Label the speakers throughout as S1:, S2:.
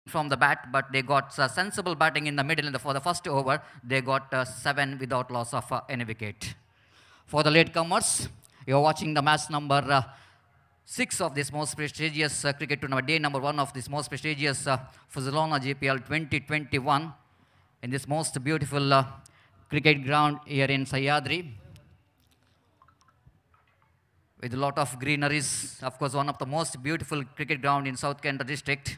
S1: from the bat, but they got sensible batting in the middle for the first over. They got 7 without loss of any wicket. For the latecomers, you're watching the match number 6 of this most prestigious cricket tournament, day number 1 of this most prestigious Fuzilona GPL 2021 in this most beautiful cricket ground here in Sahyadri, with a lot of greeneries. Of course, one of the most beautiful cricket ground in South Kendra district.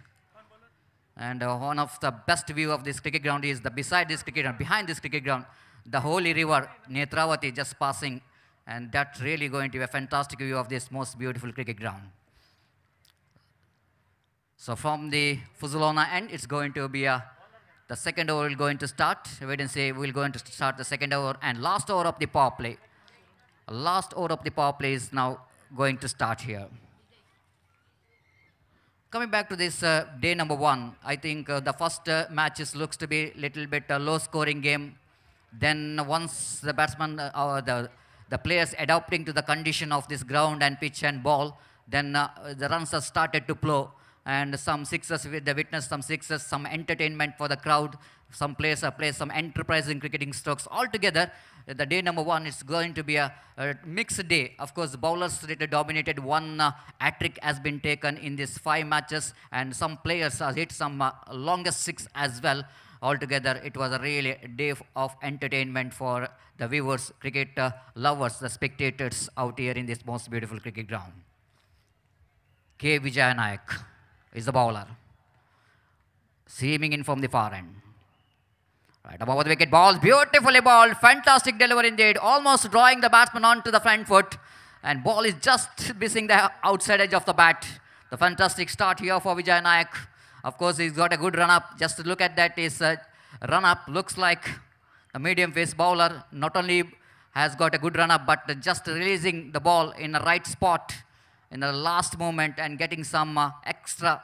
S1: And one of the best view of this cricket ground is beside this cricket ground, behind this cricket ground, the holy river Netravati just passing. And that's really going to be a fantastic view of this most beautiful cricket ground. So from the Fuzilona end, it's going to be the second over is going to start. Wait and see, we're going to start the second over and last over of the power play. Last over of the power play is now going to start here. Coming back to this day number 1, I think the first matches looks to be a little bit low-scoring game. Then once the batsman, the players adapting to the condition of this ground and pitch and ball, then the runs have started to flow. And some sixes, they witnessed some sixes, some entertainment for the crowd. Some players have played some enterprising cricketing strokes. Altogether, the day number 1 is going to be a mixed day. Of course, bowlers dominated. One hat-trick has been taken in these 5 matches, and some players have hit some longest 6 as well. Altogether, it was a really day of entertainment for the viewers, cricket lovers, the spectators out here in this most beautiful cricket ground. K. Vijayanayak is the bowler, seaming in from the far end. Right above the wicket, balls beautifully balled, fantastic delivery indeed, almost drawing the batsman onto the front foot, and ball is just missing the outside edge of the bat. The fantastic start here for Vijayanayak. Of course, he's got a good run-up. Just to look at that, his run-up looks like the medium-pace bowler not only has got a good run-up, but just releasing the ball in the right spot in the last moment and getting some extra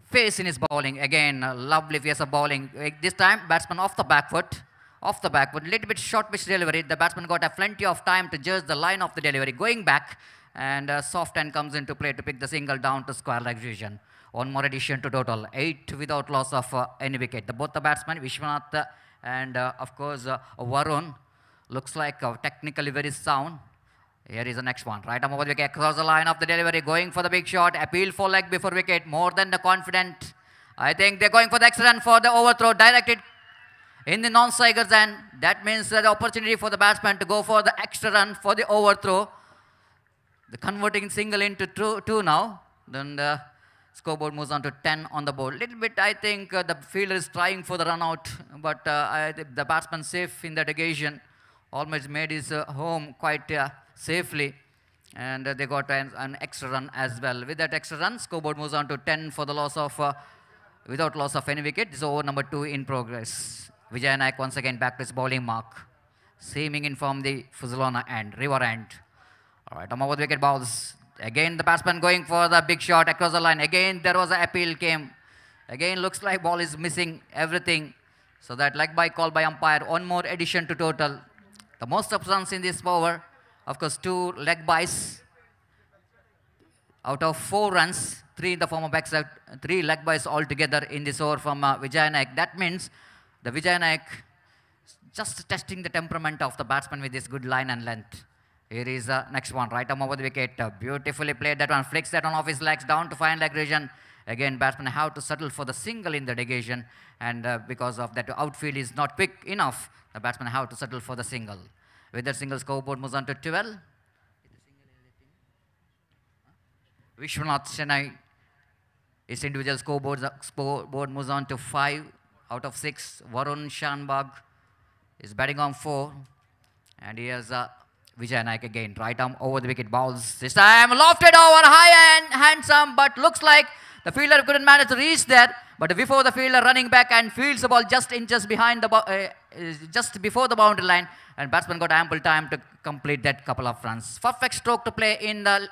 S1: face in his bowling. Again, lovely face of bowling. This time, batsman off the back foot, little bit short pitch delivery. The batsman got a plenty of time to judge the line of the delivery, going back, and soft hand comes into play to pick the single down to square leg position. One more addition to total, 8 without loss of any wicket. Both the batsmen, Vishwanath and of course Varun, looks like technically very sound. Here is the next one. Right arm over the wicket, across the line of the delivery, going for the big shot, appeal for leg before wicket, more than the confident. I think they're going for the extra run for the overthrow, directed in the non-striker's end. That means the opportunity for the batsman to go for the extra run for the overthrow. The converting single into 2 now. Then the scoreboard moves on to 10 on the board. Little bit, I think the fielder is trying for the run out, but the batsman safe in that occasion. Almost made his home quite safely, and they got an extra run as well. With that extra run, scoreboard moves on to 10 for the loss of, without loss of any wicket. This is over number 2 in progress. Vijayanayak once again back to his bowling mark, seaming in from the Fuzilona end, river end. All right, over the wicket balls. Again, the batsman going for the big shot across the line. Again, there was an appeal came. Again, looks like ball is missing everything. So that leg by call by umpire. One more addition to total. The most of runs in this over, of course, 2 leg buys. Out of 4 runs, 3 in the form of backside, 3 leg buys altogether in this over from Vijayanayak. That means the Vijayanayak just testing the temperament of the batsman with this good line and length. Here is the next one, right arm over the wicket. Beautifully played that one, flicks that one off his legs down to fine leg region. Again, batsman have to settle for the single in the negation, and because of that outfield is not quick enough, the batsman have to settle for the single. With that single, scoreboard moves on to 12. Vishwanath Chennai, his individual scoreboard moves on to 5 out of 6. Varun Shanbag is batting on 4, and here's Vijayanayak again, right arm over the wicket, balls. This time lofted over, high and handsome, but looks like the fielder couldn't manage to reach there. But before the fielder running back and fields the ball just inches behind the just before the boundary line, and batsman got ample time to complete that couple of runs. Perfect stroke to play in the,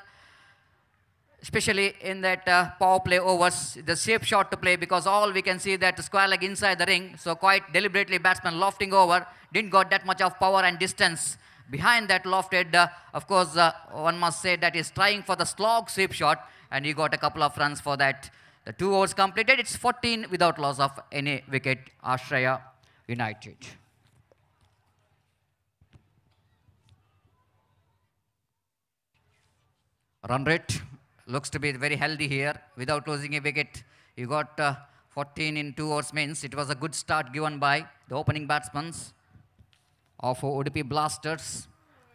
S1: especially in that power play overs, the safe shot to play, because all we can see that square leg inside the ring. So quite deliberately batsman lofting over, didn't got that much of power and distance behind that lofted. Of course, one must say that he's trying for the slog sweep shot, and he got a couple of runs for that. The 2 overs completed. It's 14 without loss of any wicket, Australia United. Run rate looks to be very healthy here without losing a wicket. You got 14 in 2 overs means it was a good start given by the opening batsmen of Udupi Blasters.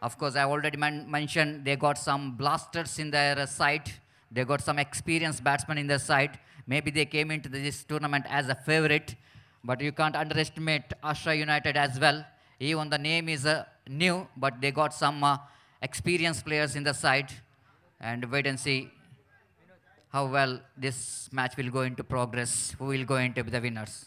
S1: Of course, I already mentioned they got some blasters in their side. They got some experienced batsmen in their side. Maybe they came into this tournament as a favorite, but you can't underestimate Australia United as well. Even the name is new, but they got some experienced players in the side. And wait and see how well this match will go into progress, who will go into be the winners.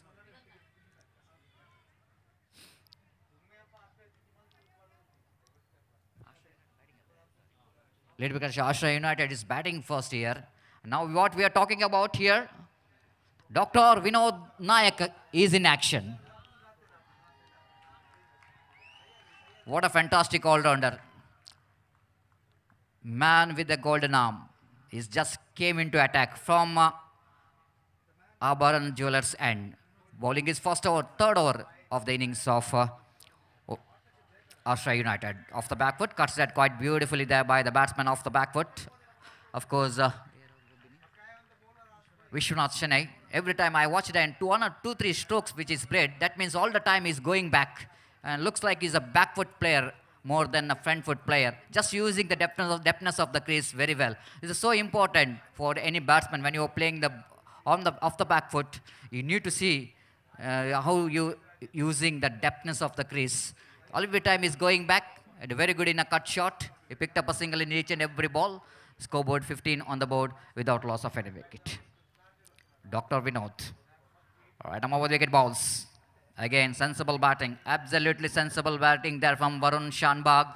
S1: Lead because Australia United is batting first here. Now what we are talking about here, Dr. Vinod Nayak is in action. What a fantastic all-rounder. Man with the golden arm. He just came into attack from Abaran Jewelers' end. Bowling his first over, third over of the innings of Australia United. Off the back foot, cuts that quite beautifully there by the batsman off the back foot. Of course, Vishwanath Chennai. Every time I watch it and 1 or 2, 3 strokes which is played, that means all the time he's going back. And looks like he's a back foot player more than a front foot player. Just using the depthness of the crease very well. This is so important for any batsman when you're playing off the back foot. You need to see how you using the depthness of the crease. Every time he's going back, and very good in a cut shot. He picked up a single in each and every ball. Scoreboard 15 on the board without loss of any wicket. Dr. Vinod. All right, number 1 wicket balls. Again, sensible batting. Absolutely sensible batting there from Varun Shanbag.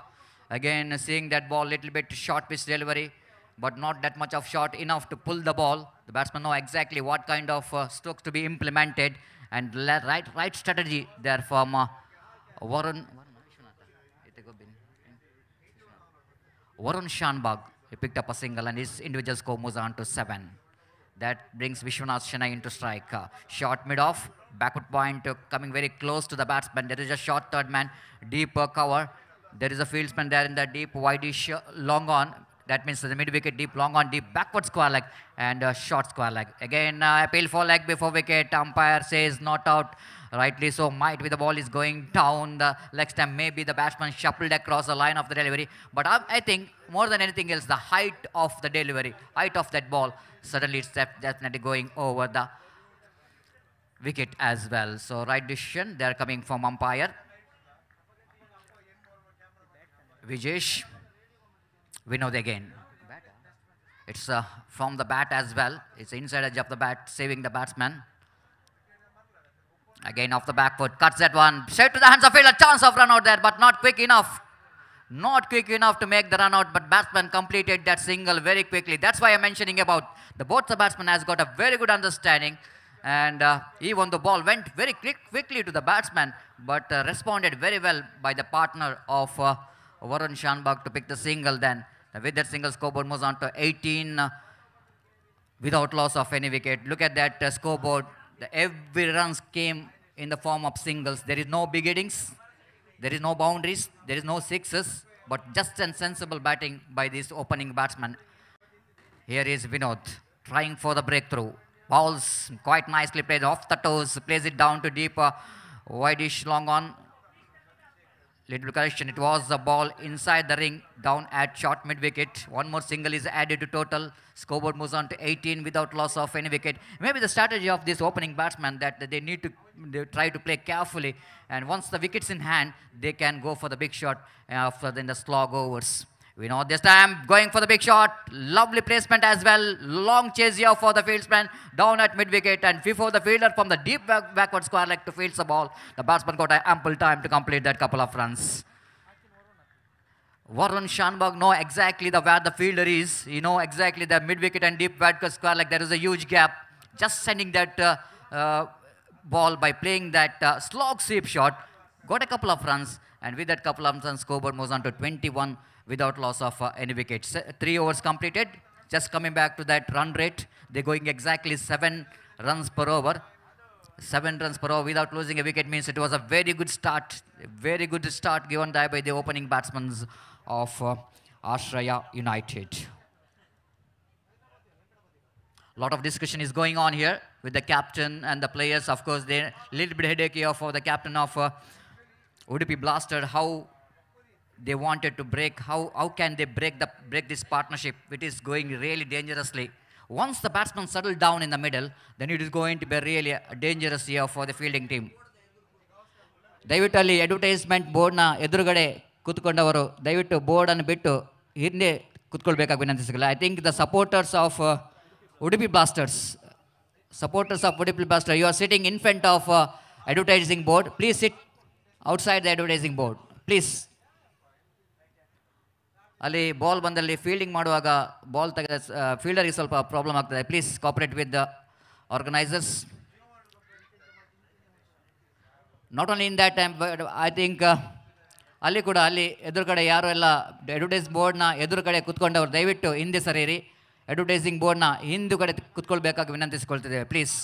S1: Again, seeing that ball little bit short pitch delivery, but not that much of short enough to pull the ball. The batsman know exactly what kind of strokes to be implemented, and right strategy there from Varun Shanbag. He picked up a single and his individual score moves on to 7. That brings Vishwanath Chennai into strike. Short mid-off, backward point coming very close to the batsman. There is a short third man, deep cover. There is a fieldsman there in the deep, wideish long on. That means the mid-wicket deep, long on, deep, backward square leg and short square leg. Again, appeal for leg before wicket. Umpire says not out. Rightly so, might be the ball is going down the leg stump. Maybe the batsman shuffled across the line of the delivery. But I think more than anything else, the height of the delivery, height of that ball, suddenly it's definitely going over the wicket as well. So right decision, they're coming from umpire. Vijesh. Vinod again. It's from the bat as well. It's inside edge of the bat, saving the batsman. Again off the back foot, cuts that one. Straight to the hands of fielder, chance of run out there, but not quick enough. Not quick enough to make the run out, but batsman completed that single very quickly. That's why I'm mentioning about both the batsman has got a very good understanding. And even the ball went very quickly to the batsman, but responded very well by the partner of Varun Shanbag to pick the single then. With that single, scoreboard moves on to 18 without loss of any wicket. Look at that scoreboard. Every runs came in the form of singles. There is no big innings. There is no boundaries. There is no sixes. But just and sensible batting by this opening batsman. Here is Vinod trying for the breakthrough. Balls quite nicely played off the toes. Plays it down to deep, wideish long on. Little correction, it was the ball inside the ring, down at short mid-wicket. One more single is added to total. Scoreboard moves on to 18 without loss of any wicket. Maybe the strategy of this opening batsman that they need to try to play carefully. And once the wicket's in hand, they can go for the big shot after the slog overs. We know this time going for the big shot. Lovely placement as well. Long chase here for the fieldsman down at mid-wicket. And before the fielder from the deep backward square leg to field the ball, the batsman got ample time to complete that couple of runs. Varun Shanbag know exactly where the fielder is. You know exactly the mid-wicket and deep backward square leg. There is a huge gap. Just sending that ball by playing that slog sweep shot. Got a couple of runs. And with that couple of runs, scoreboard moves on to 21 without loss of any wickets. 3 overs completed. just coming back to that run rate. They're going exactly 7 runs per over. 7 runs per over without losing a wicket means it was a very good start. A very good start given there by the opening batsmen of Ashraya United. A lot of discussion is going on here with the captain and the players. Of course, they're a little bit headache here for the captain of Udupi Blaster. How they wanted to break, how can they break this partnership, which is going really dangerously. Once the batsman settle down in the middle, then it is going to be really a dangerous year for the fielding team. ದಯವಿಟ್ಟು ಅಲ್ಲಿ advertisement ಬೋರ್ಡ್ನ ಎದುರುಗಡೆ ಕೂತ್ಕೊಂಡವರು ದಯವಿಟ್ಟು ಬೋರ್ಡನ್ನು ಬಿಟ್ಟು ಹಿಂದೆ ಕೂತ್ಕೊಳ್ಬೇಕಾಗಿ ವಿನಂತಿಸಿಲ್ಲ. I think the supporters of Udupi Blasters, you are sitting in front of advertising board. Please sit outside the advertising board, please. ಅಲ್ಲಿ ಬಾಲ್ ಬಂದಲ್ಲಿ ಫೀಲ್ಡಿಂಗ್ ಮಾಡುವಾಗ ಬಾಲ್ ತೆಗೆದ ಫೀಲ್ಡರ್ಗೆ ಸ್ವಲ್ಪ ಪ್ರಾಬ್ಲಮ್ ಆಗ್ತದೆ. Please cooperate with the organisers. Not only in that time, I think ಅಲ್ಲಿ ಕೂಡ ಅಲ್ಲಿ ಎದುರುಗಡೆ ಯಾರು ಎಲ್ಲ ಅಡ್ವರ್ಟೈಸ್ ಬೋರ್ಡ್ನ ಎದುರುಗಡೆ ಕೂತ್ಕೊಂಡವ್ರು ದಯವಿಟ್ಟು ಹಿಂದೆ ಸರಿಯಿರಿ. ಅಡ್ವರ್ಟೈಸಿಂಗ್ ಬೋರ್ಡ್ನ ಹಿಂದುಗಡೆ ಕೂತ್ಕೊಳ್ಬೇಕಾಗಿ ವಿನಂತಿಸಿಕೊಳ್ತಿದ್ದೇವೆ, please.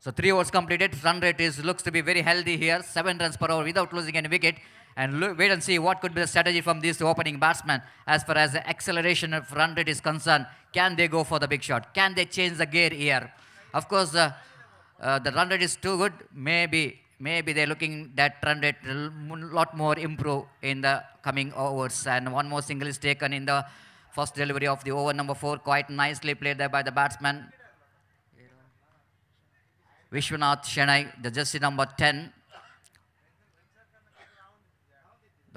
S1: So 3 overs completed. Run rate looks to be very healthy here. 7 runs per over without losing any wicket. And wait and see what could be the strategy from these opening batsmen as far as the acceleration of run rate is concerned. Can they go for the big shot? Can they change the gear here? Of course, the run rate is too good. Maybe they're looking that run rate a lot more improve in the coming overs. And one more single is taken in the first delivery of the over number 4. Quite nicely played there by the batsman Vishwanath Shenai, the jersey number 10.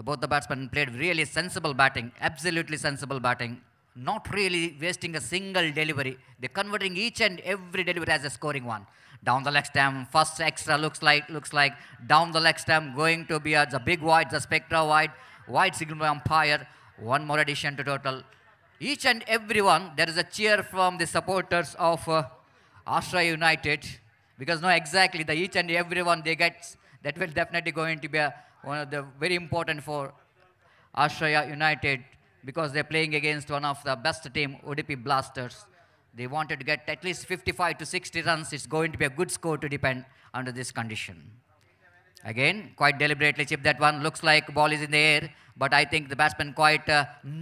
S1: Both the batsmen played really sensible batting, absolutely sensible batting. Not really wasting a single delivery. They're converting each and every delivery as a scoring one. Down the leg stamp, first extra looks like down the leg stamp, going to be the big wide, the spectra wide signal by umpire. One more addition to total. Each and every one, there is a cheer from the supporters of Ashraya United, because no, exactly the each and every one they get, that will definitely going to be one of the very important for Ashraya United, because they're playing against one of the best team, Udupi Blasters. They wanted to get at least 55 to 60 runs. It's going to be a good score to depend under this condition. Again, quite deliberately chipped that one. Looks like ball is in the air, but I think the batsman quite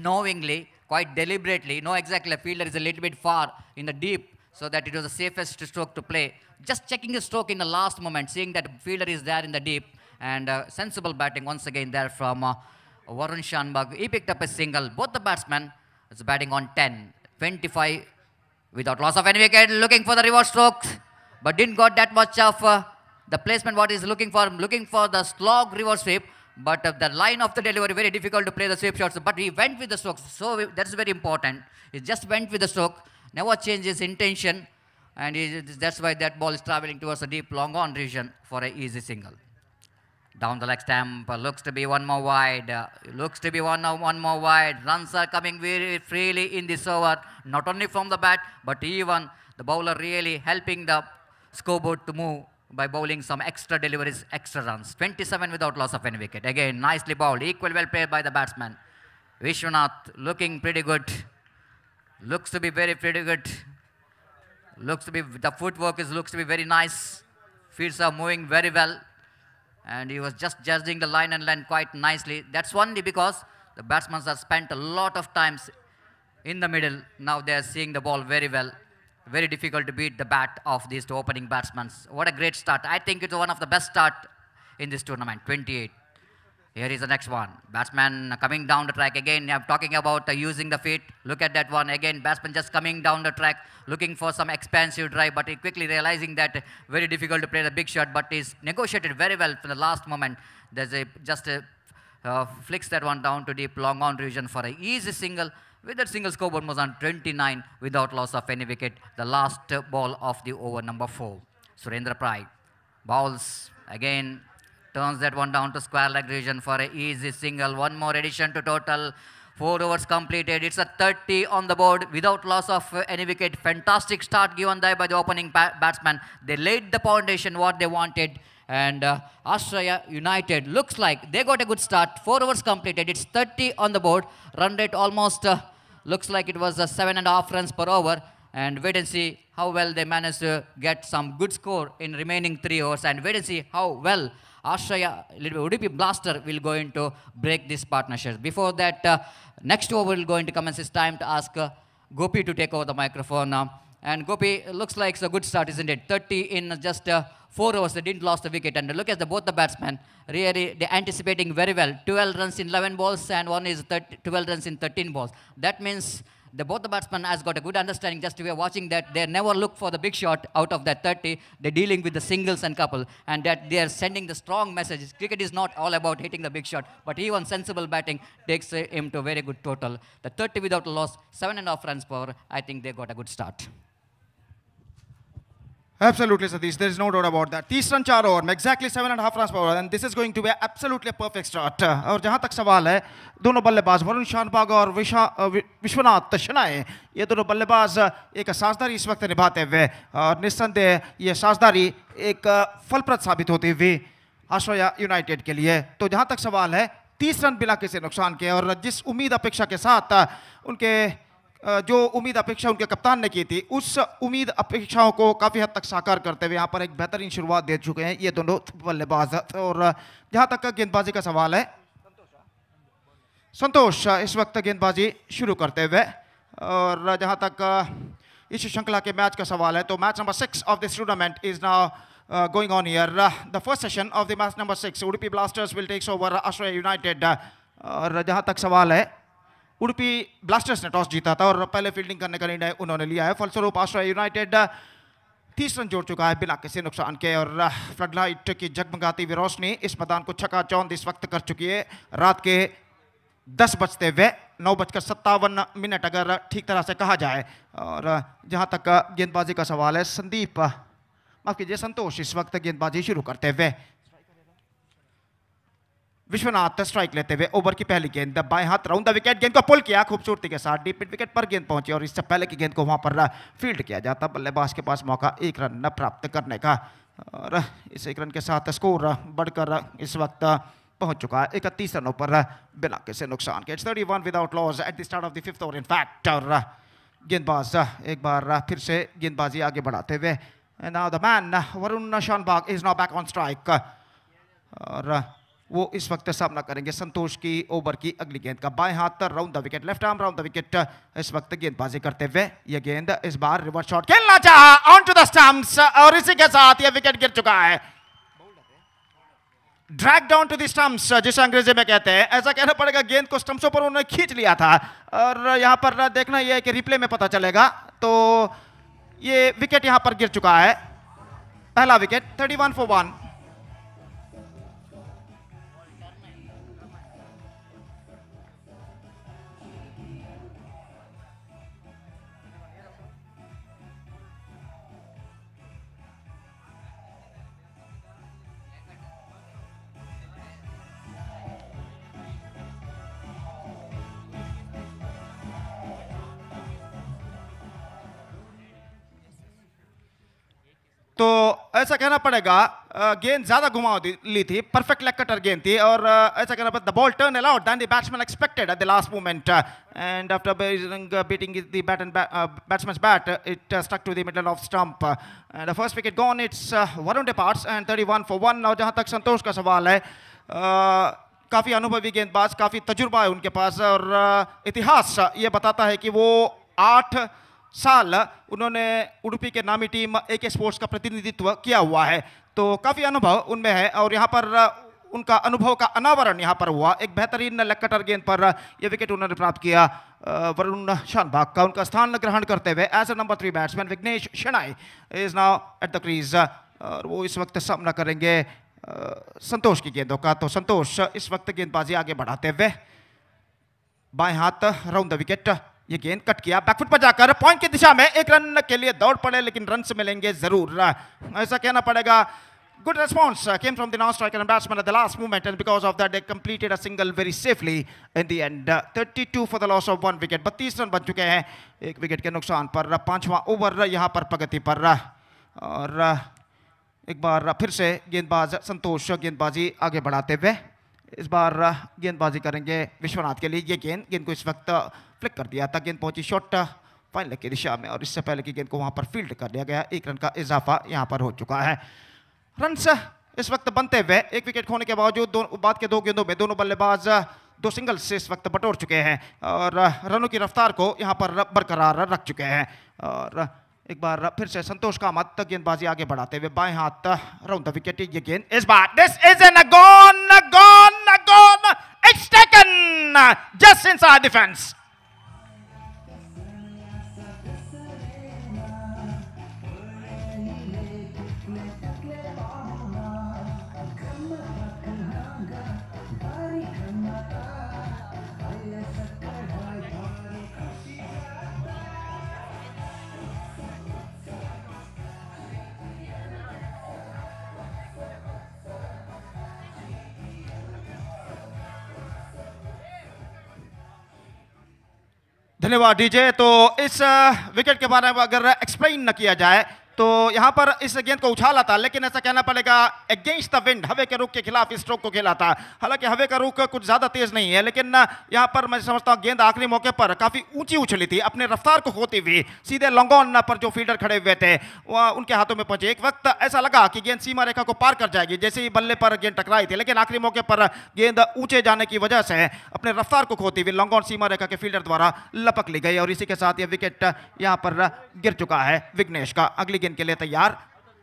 S1: knowingly, quite deliberately, know exactly the fielder is a little bit far in the deep, so that it was the safest stroke to play. Just checking the stroke in the last moment, seeing that fielder is there in the deep, and sensible batting once again there from Varun Shanbag. He picked up a single. Both the batsmen is batting on 10, 25 without loss of any wicket, looking for the reverse stroke, but didn't got that much of the placement what he's looking for the slog reverse sweep, but the line of the delivery very difficult to play the sweep shots, but he went with the strokes, so that's very important. He just went with the stroke, never changed his intention, and that's why that ball is traveling towards the deep long on region for an easy single. Down the leg stamp, looks to be one more wide. One more wide. Runs are coming very freely in this over, not only from the bat, but even the bowler really helping the scoreboard to move by bowling some extra deliveries, extra runs. 27 without loss of any wicket. Again, nicely bowled, equal well played by the batsman. Vishwanath looking pretty good. Looks to be pretty good. The footwork looks to be very nice. Feet are moving very well. And he was just judging the line and length quite nicely. That's only because the batsmen have spent a lot of times in the middle. Now they are seeing the ball very well. Very difficult to beat the bat of these two opening batsmen. What a great start. I think it's one of the best start in this tournament, 28. Here is the next one. Batsman coming down the track again. I'm talking about using the feet. Look at that one. Again, batsman just coming down the track, looking for some expansive drive, but he quickly realizing that very difficult to play the big shot, but he's negotiated very well for the last moment. There's flicks that one down to deep long on region for an easy single. With that single, scoreboard was on 29 without loss of any wicket. The last ball of the over number 4. Surendra Pride bowls again. Turns that one down to square leg region for an easy single. One more addition to total. 4 overs completed. It's a 30 on the board without loss of any wicket. Fantastic start given there by the opening batsman. They laid the foundation what they wanted. And Ashraya United looks like they got a good start. 4 overs completed. It's 30 on the board. Run rate almost Looks like it was 7.5 runs per over. And wait and see how well they managed to get some good score in remaining 3 overs. And wait and see how well Ashraya Udupi Blaster will going to break this partnership. Before that, next over will going to commence. It's time to ask Gopi to take over the microphone now. And Gopi, looks like it's a good start, isn't it? 30 in just 4 overs. They didn't lose the wicket. And look at both the batsmen. Really, they're anticipating very well. 12 runs in 11 balls and one is 12 runs in 13 balls. That means both the batsmen has got a good understanding. Just we are watching that they never look for the big shot out of that 30. They're dealing with the singles and couple, and that they are sending the strong messages. Cricket is not all about hitting the big shot, but even sensible batting takes him to a very good total. The 30 without a loss, 7.5 runs per over. I think they got a good start.
S2: Absolutely, Satish. There is no doubt about that. 30 run 4 over में exactly 7.5 runs per over, and this is going to be absolutely a perfect start. और जहाँ तक सवाल है, दोनों बल्लेबाज वरुण शानबाग और विश्वनाथ शनाए, ये दोनों बल्लेबाज एक साझेदारी इस वक्त निभाते हुए और निस्संदेह ये साझेदारी एक फलप्रद साबित होती हुई आश्रया यूनाइटेड के लिए. तो जहाँ तक सवाल है, 30 रन बिना किसी नुकसान के और जिस उम्मीद अपेक्षा के साथ उनके जो उम्मीद अपेक्षा उनके कप्तान ने की थी, उस उम्मीद अपेक्षाओं को काफ़ी हद तक साकार करते हुए यहाँ पर एक बेहतरीन शुरुआत दे चुके हैं ये दोनों बल्लेबाज. और जहाँ तक गेंदबाजी का सवाल है, संतोष इस वक्त गेंदबाजी शुरू करते हुए. और जहाँ तक इस श्रृंखला के मैच का सवाल है, तो match number 6 of this tournament is now going on here. The first session of the match number 6, Udupi Blasters will takes over Ashraya United. और जहाँ तक सवाल है, उडुपी ब्लास्टर्स ने टॉस जीता था और पहले फील्डिंग करने का निर्णय उन्होंने लिया है. फलस्वरूप आश्रया यूनाइटेड 30 रन जोड़ चुका है बिना किसी नुकसान के. और फ्लडलाइट की जगमगाती हुई रोशनी इस मैदान को छकाचौंध इस वक्त कर चुकी है. रात के 10 बजते हुए 9:57 अगर ठीक तरह से कहा जाए. और जहां तक गेंदबाजी का सवाल है, संदीप माफ कीजिए संतोष इस वक्त गेंदबाजी शुरू करते हुए. विश्वनाथ स्ट्राइक लेते हुए ओवर की पहली गेंद बाएं हाथ राउंड द विकेट, गेंद को पुल किया खूबसूरती के साथ, डीप मिड विकेट पर गेंद पहुंची और इससे पहले की गेंद को वहां पर फील्ड किया जाता. बल्लेबाज के पास मौका 1 रन प्राप्त करने का. और इस 1 रन के साथ स्कोर बढ़कर इस वक्त पहुंच चुका है 31 रनों पर बिना किसी नुकसान के. 31 without loss at the start of the 5th over in fact. और गेंदबाज एक बार फिर से गेंदबाजी आगे बढ़ाते हुए. Now the man Varun Shanbhag is now back on strike. और वो इस वक्त सामना करेंगे संतोष की ओवर की अगली गेंद का. बाएं हाथ round the wicket, left arm round the wicket इस वक्त गेंदबाजी करते हुए. ये गेंद इस बार रिवर्स शॉट खेलना चाहा ऑन टू द स्टंप्स और इसी के साथ ये विकेट गिर चुका है. Drag down to the stumps जिसे अंग्रेजी में कहते हैं, ऐसा कहना पड़ेगा. गेंद को स्टंप्सों पर उन्होंने खींच लिया था और यहां पर देखना यह है कि रिप्ले में पता चलेगा. तो ये विकेट यहां पर गिर चुका है, पहला विकेट. 31 for 1. तो ऐसा कहना पड़ेगा गेंद ज्यादा घुमाव ली थी, परफेक्ट लेग कटर गेंद थी. और ऐसा कहना पड़ता, the ball turn allowed then the batsman expected at the last moment and after beating the batsman's bat it stuck to the middle of stump and the first wicket gone. It's Varun departs and 31 for 1. now जहां तक संतोष का सवाल है, काफी अनुभवी गेंदबाज, काफी तजुर्बा है उनके पास और इतिहास ये बताता है कि वो 8 साल उन्होंने उडुपी के नामी टीम AK स्पोर्ट्स का प्रतिनिधित्व किया हुआ है. तो काफ़ी अनुभव उनमें है और यहाँ पर उनका अनुभव का अनावरण यहाँ पर हुआ. एक बेहतरीन लेग कटर गेंद पर यह विकेट उन्होंने प्राप्त किया वरुण शानबाग का. उनका स्थान ग्रहण करते हुए as a number 3 batsman Vighnesh Shenoy is now at the crease. और वो इस वक्त सामना करेंगे संतोष की गेंदों का. तो संतोष इस वक्त गेंदबाजी आगे बढ़ाते हुए बाएं हाथ राउंड द विकेट, ये गेंद कट किया बैकफुट पर जाकर पॉइंट की दिशा में. 1 रन के लिए दौड़ पड़े लेकिन रन से मिलेंगे जरूर, ऐसा कहना पड़ेगा. Good response came from the non-striker and batsman at the last moment, and because of that they completed a single very safely in the end. 32 for the loss of 1 wicket. 32 run बन चुके हैं 1 wicket के नुकसान पर. 5वां over यहाँ पर प्रगति पर. और एक बार फिर से गेंदबाज संतोष गेंदबाजी आगे बढ़ाते हुए इस बार गेंदबाजी करेंगे विश्वनाथ के लिए। ये गेंद को इस वक्त फ्लिक कर दिया था, गेंद पहुंची शॉट फाइन लेग की दिशा में और इससे पहले की गेंद को वहां पर फील्ड कर दिया गया। 1 रन का इजाफा यहां पर हो चुका है। रन्स इस वक्त बनते हुए 1 विकेट खोने के बावजूद बाद के 2 गेंदों में दोनों बल्लेबाज 2 सिंगल्स से इस वक्त बटोर चुके हैं और रनों की रफ्तार को यहां पर बरकरार रख चुके हैं। और एक बार फिर से संतोष कामत गेंदबाजी आगे बढ़ाते हुए बाएं हाथ राउंड द विकेट। ये गेंद इस बार this is an gone it's taken just inside the fence. धन्यवाद डीजे। तो इस विकेट के बारे में अगर एक्सप्लेन न किया जाए तो यहां पर इस गेंद को उछाला था, लेकिन ऐसा कहना पड़ेगा अगेंस्ट द विंड, हवे के रुख के खिलाफ इस स्ट्रोक को खेला था। हालांकि हवे का रुख कुछ ज्यादा तेज नहीं है, लेकिन यहां पर मैं समझता हूं गेंद आखिरी मौके पर काफी ऊंची उछली थी, अपने रफ्तार को खोती हुई सीधे लॉन्ग ऑन पर जो फील्डर खड़े हुए थे वह उनके हाथों में पहुंचे। एक वक्त ऐसा लगा कि गेंद सीमा रेखा को पार कर जाएगी जैसे ही बल्ले पर गेंद टकराई थी, लेकिन आखिरी मौके पर गेंद ऊंचे जाने की वजह से अपने रफ्तार को खोती हुई लॉन्ग ऑन सीमा रेखा के फील्डर द्वारा लपक ली गई और इसी के साथ यह विकेट यहां पर गिर चुका है विघ्नेश का। अगली गेंद के लिए तैयार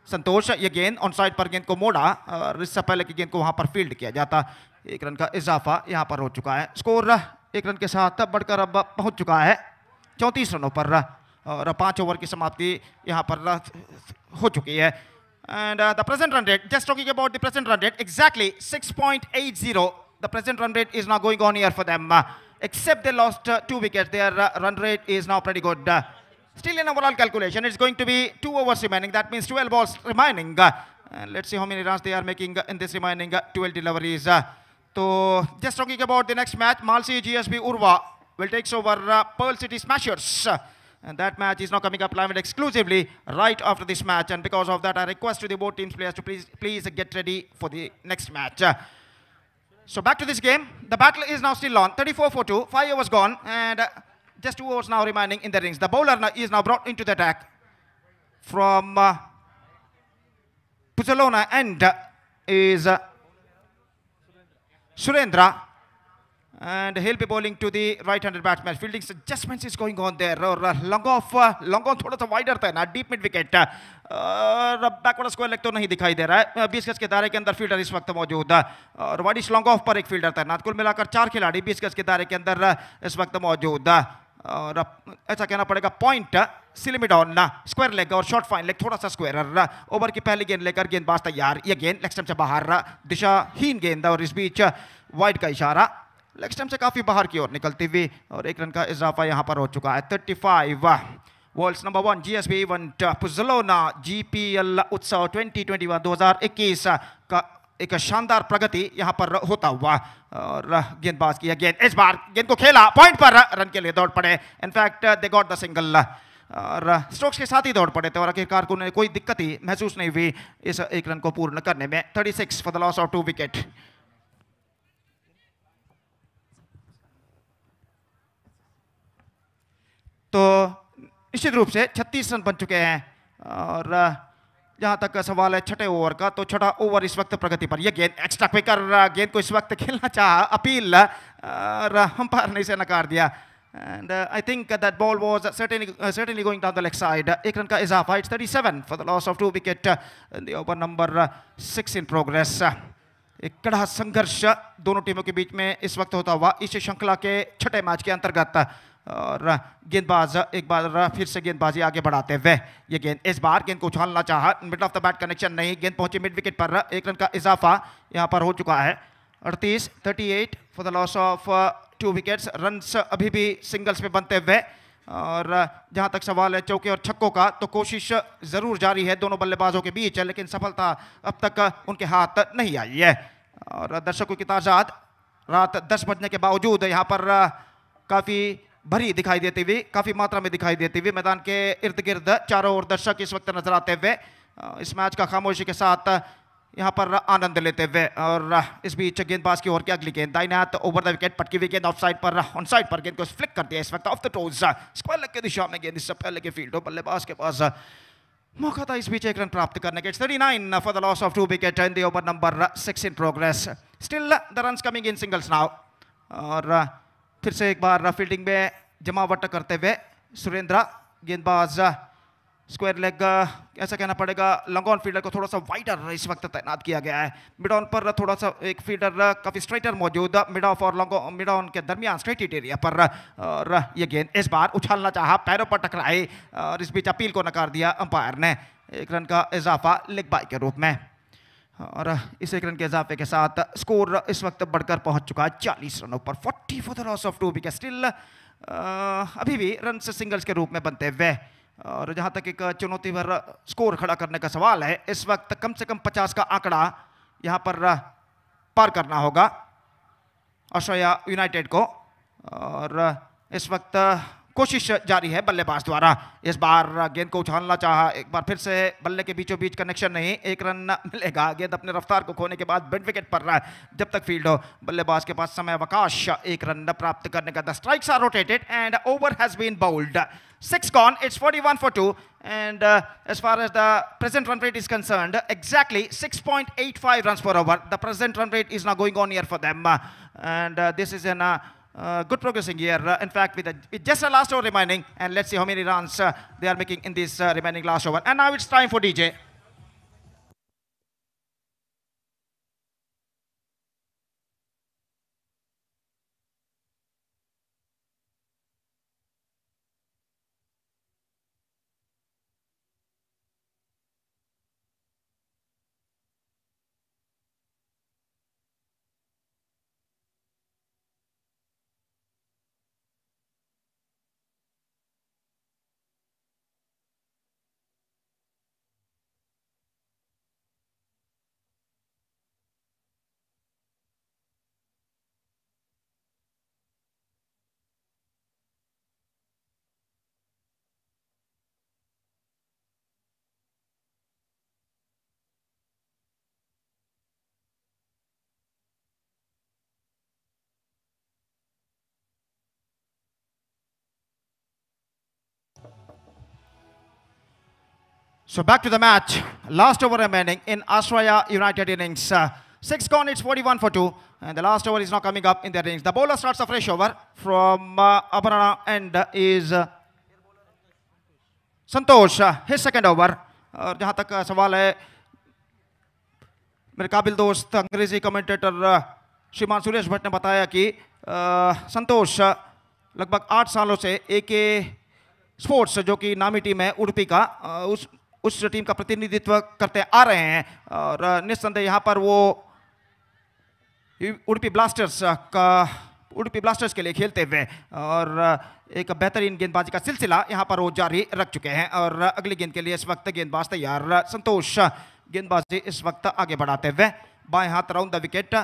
S2: संतोष। ये गेंद ऑन साइड पर गेंद को मोड़ा और इससे पहले की गेंद को वहां पर फील्ड किया जाता। 1 रन का इजाफा यहां पर हो चुका है। स्कोर 1 रन के साथ बढ़कर अब पहुंच चुका है 34 रनों पर और 5 ओवर की समाप्ति यहां पर हो चुकी है। And the present run rate, just talking about the present run rate, exactly 6.80 the present run rate is now going on here for them, except they lost 2 wickets. Their run rate is now pretty good. Still in overall calculation, it's going to be 2 overs remaining. That means 12 balls remaining. And let's see how many runs they are making in this remaining 12 deliveries. So, just talking about the next match, Malsi GSB Urva will take over Pearl City Smashers. And that match is now coming up live and exclusively right after this match. And because of that, I request to the both teams players to please get ready for the next match. So back to this game. The battle is now still on. 34 for 2. 5 overs gone. And just 2 overs now remaining in the rings. The bowler is now brought into the attack from Puzzalona end is Surendra. And he'll be bowling to the right-handed batsman. Fielding adjustments is going on there. और long on थोड़ा सा wider था ना, deep mid wicket. Backward square leg तो नहीं दिखाई दे रहा है। 20 गज के दायरे के अंदर फील्डर इस वक्त मौजूद है और वाइडिश लॉन्ग ऑफ पर एक फील्डर तैनात। कुल मिलाकर 4 खिलाड़ी 20 गज के दायरे के अंदर इस वक्त मौजूद है और ऐसा कहना पड़ेगा पॉइंट सिलिमिड ऑन स्क्वायर लेग और शॉर्ट फाइन लेग थोड़ा सा स्क्वायर। ओवर की पहली गेंद लेकर गेंदबाज तैयार। यह गेंद लेग स्टंप से बाहर, दिशाहीन गेंद और इस बीच वाइड का इशारा, लेग स्टंप से काफी बाहर की ओर निकलती हुई और 1 रन का इजाफा यहां पर हो चुका है। 35 वर्ल्ड्स नंबर 1 GSB इवेंट पुज़लोना GPL उत्सव 2021 का एक शानदार प्रगति यहां पर होता हुआ और गेंदबाज की गेंद इस बार गेंद को खेला पॉइंट पर, रन के लिए दौड़ पड़े। In fact they got the single और स्ट्रोक्स के साथ ही दौड़ पड़े थे और आखिरकार को कोई दिक्कत ही महसूस नहीं हुई इस 1 रन को पूर्ण करने में। 36 for the loss of 2 wicket. तो निश्चित रूप से 36 रन बन चुके हैं और जहां तक सवाल है छठे ओवर का, तो छठा ओवर इस वक्त प्रगति पर। यह गेंद एक्स्ट्रा क्विकर गेंद को इस वक्त खेलना चाहा, अपील और अंपायर ने इसे नकार दिया। And I think that ball was certainly going down the leg side. 1 run का इजाफा। It's 37 for the loss of 2 wicket in the over number 6 in progress. एक कड़ा संघर्ष दोनों टीमों के बीच में इस वक्त होता हुआ इस श्रृंखला के छठे मैच के अंतर्गत और गेंदबाज एक बार फिर से गेंदबाजी आगे बढ़ाते हुए ये गेंद इस बार गेंद को उछालना चाहा, middle of the bat connection नहीं, गेंद पहुंची मिड विकेट पर। 1 रन का इजाफा यहां पर हो चुका है। 38 for the loss of 2 wickets. Runs अभी भी सिंगल्स में बनते हुए और जहां तक सवाल है चौके और छक्कों का, तो कोशिश जरूर जारी है दोनों बल्लेबाजों के बीच, लेकिन सफलता अब तक उनके हाथ नहीं आई है। और दर्शकों की तादाद रात 10 बजने के बावजूद यहाँ पर काफ़ी भरी दिखाई देती हुई, काफ़ी मात्रा में दिखाई देती हुई मैदान के इर्द गिर्द चारों ओर दर्शक इस वक्त नजर आते हुए इस मैच का खामोशी के साथ यहाँ पर आनंद लेते हुए। और इस बीच गेंदबाज की ओर की अगली गेंद दाहिने हाथ ओवर द विकेट, पटकी हुई गेंद ऑफ साइड पर, ऑन साइड पर गेंद को फ्लिक कर दिया इस वक्त of the toes, square leg की दिशा में गेंद, इससे पहले के फील्ड बल्लेबाज के पास मौका था इस बीच एक रन प्राप्त करने के। 39 for the loss of 2 wicket in the over number 6 in progress. Still the runs coming in singles now. और फिर से एक बार फील्डिंग में जमावट करते हुए सुरेंद्र, गेंदबाज स्क्वायर लेग, ऐसा कहना पड़ेगा लॉन्ग ऑन फील्डर को थोड़ा सा वाइडर इस वक्त तैनात किया गया है। मिड ऑन पर थोड़ा सा एक फील्डर काफी स्ट्राइटर मौजूद, मिड ऑफ और लॉन्ग मिड ऑन के दरमियान स्ट्राइट एरिया पर। और ये गेंद इस बार उछालना चाहा, पैरों पर टकराई और इस बीच अपील को नकार दिया अंपायर ने। एक रन का इजाफा लेग बाय के रूप में। और इस एक रन के इजाफे के साथ स्कोर इस वक्त बढ़कर पहुंच चुका है 40 रनों पर। 40 for the loss of 2 wicket. Still अभी भी रन से सिंगल्स के रूप में बनते हुए। और जहां तक एक चुनौती भर स्कोर खड़ा करने का सवाल है, इस वक्त कम से कम 50 का आंकड़ा यहां पर पार करना होगा ऑस्ट्रेलिया यूनाइटेड को। और इस वक्त कोशिश जारी है बल्लेबाज द्वारा। इस बार गेंद को उछालना चाहा, एक बार फिर से बल्ले के बीचों बीच कनेक्शन नहीं, एक रन मिलेगा। गेंद अपने रफ्तार को खोने के बाद मिड विकेट पर जब तक फील्ड हो, बल्लेबाज के पास समय अवकाश एक रन प्राप्त करने का। The strikes are rotated and over has been bowled. 6 gone, it's 41 for 2, and as far as the present run rate is concerned, exactly 6.85 runs per over. The present run rate is now going on here for them, and this is an good progressing here. In fact, with just a last over remaining, and let's see how many runs they are making in this remaining last over. And now it's time for DJ. So back to the match. Last over remaining in Australia United innings. 6 gone, it's 41 for 2. And the last over is now coming up in their innings. The bowler starts a fresh over from Aparana end is Santosh. His second over. और जहाँ तक सवाल है, मेरे काबिल दोस्त अंग्रेजी commentator श्रीमान सुरेश भट्ट ने बताया कि संतोष लगभग 8 सालों से एके स्पोर्ट्स जो कि नामी टीम है उडुपी का, उस टीम का प्रतिनिधित्व करते आ रहे हैं। और निस्संदेह यहाँ पर वो उडुपी ब्लास्टर्स के लिए खेलते हुए और एक बेहतरीन गेंदबाजी का सिलसिला यहाँ पर वो जारी रख चुके हैं। और अगली गेंद के लिए इस वक्त गेंदबाज तैयार। संतोष गेंदबाजी इस वक्त आगे बढ़ाते हुए, बाएं हाथ राउंड द विकेट,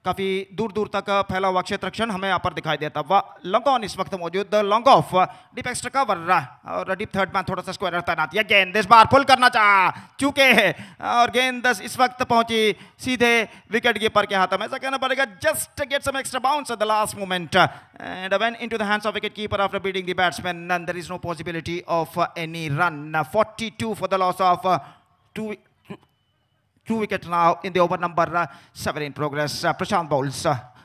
S2: काफी दूर दूर तक फैला हुआ क्षेत्र क्षण हमें यहाँ पर दिखाई देता हुआ। लॉन्ग ऑन इस वक्त मौजूद, long off, deep extra cover और डीप थर्ड मैन थोड़ा सा स्क्वायर तैनात। यह गेंद इस बार पुल करना चाहा, चूके है और गेंद इस वक्त पहुंची सीधे विकेट कीपर के हाथ में। ऐसा कहना पड़ेगा just get some extra bounce at the last moment and when into the hands of wicket keeper after beating the batsman and there is no possibility of any run. 42 for the loss of 2 wickets now in the over number 7 in progress. Prashant bowls.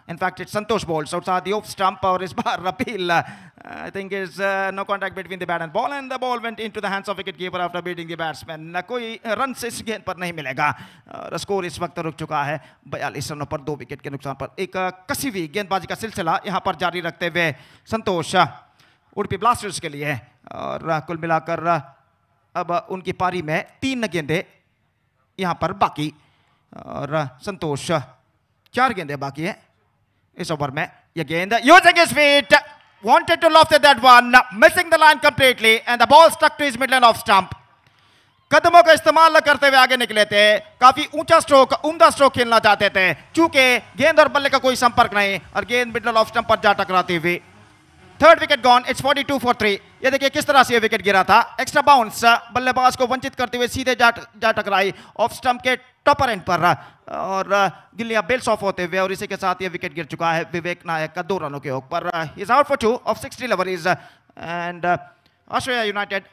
S2: In fact, it's Santosh bowls outside the off stump or his bar appeal. I think is no contact between the bat and ball, and the ball went into the hands of wicket keeper after beating the batsman. कोई run से इस गेंद पर नहीं मिलेगा। Score इस वक्त रुक चुका है 42 रनों पर 2 विकेट के नुकसान पर। एक कसी हुई गेंदबाजी का सिलसिला यहाँ पर जारी रखते हुए संतोष उडुपी ब्लास्टर्स के लिए। और कुल मिलाकर अब उनकी पारी में 3 गेंदें यहां पर बाकी और संतोष 4 गेंदें बाकी है इस ओवर में। यह गेंद using his feet wanted to loft that one, missing the line completely and the ball stuck to his mid line off stump. कदमों का इस्तेमाल करते हुए आगे निकले थे, काफी ऊंचा स्ट्रोक, उम्दा स्ट्रोक खेलना चाहते थे, चूंकि गेंद और बल्ले का कोई संपर्क नहीं और गेंद मिड लाइन ऑफ स्टंप पर जा टकराती हुई। Third wicket gone. It's 42 for 3. ये देखिए किस तरह से ये विकेट गिरा था. एक्स्ट्रा बाउंस बल्लेबाज को वंचित करते हुए सीधे जा टकराई ऑफ स्टंप के टॉपर एंड पर और गिल्लियां बेल्स ऑफ होते हुए और इसी के साथ ये विकेट गिर चुका है विवेक नायक का 2 रनों के ऊपर. He is out for 2 of 6 deliveries and Australia United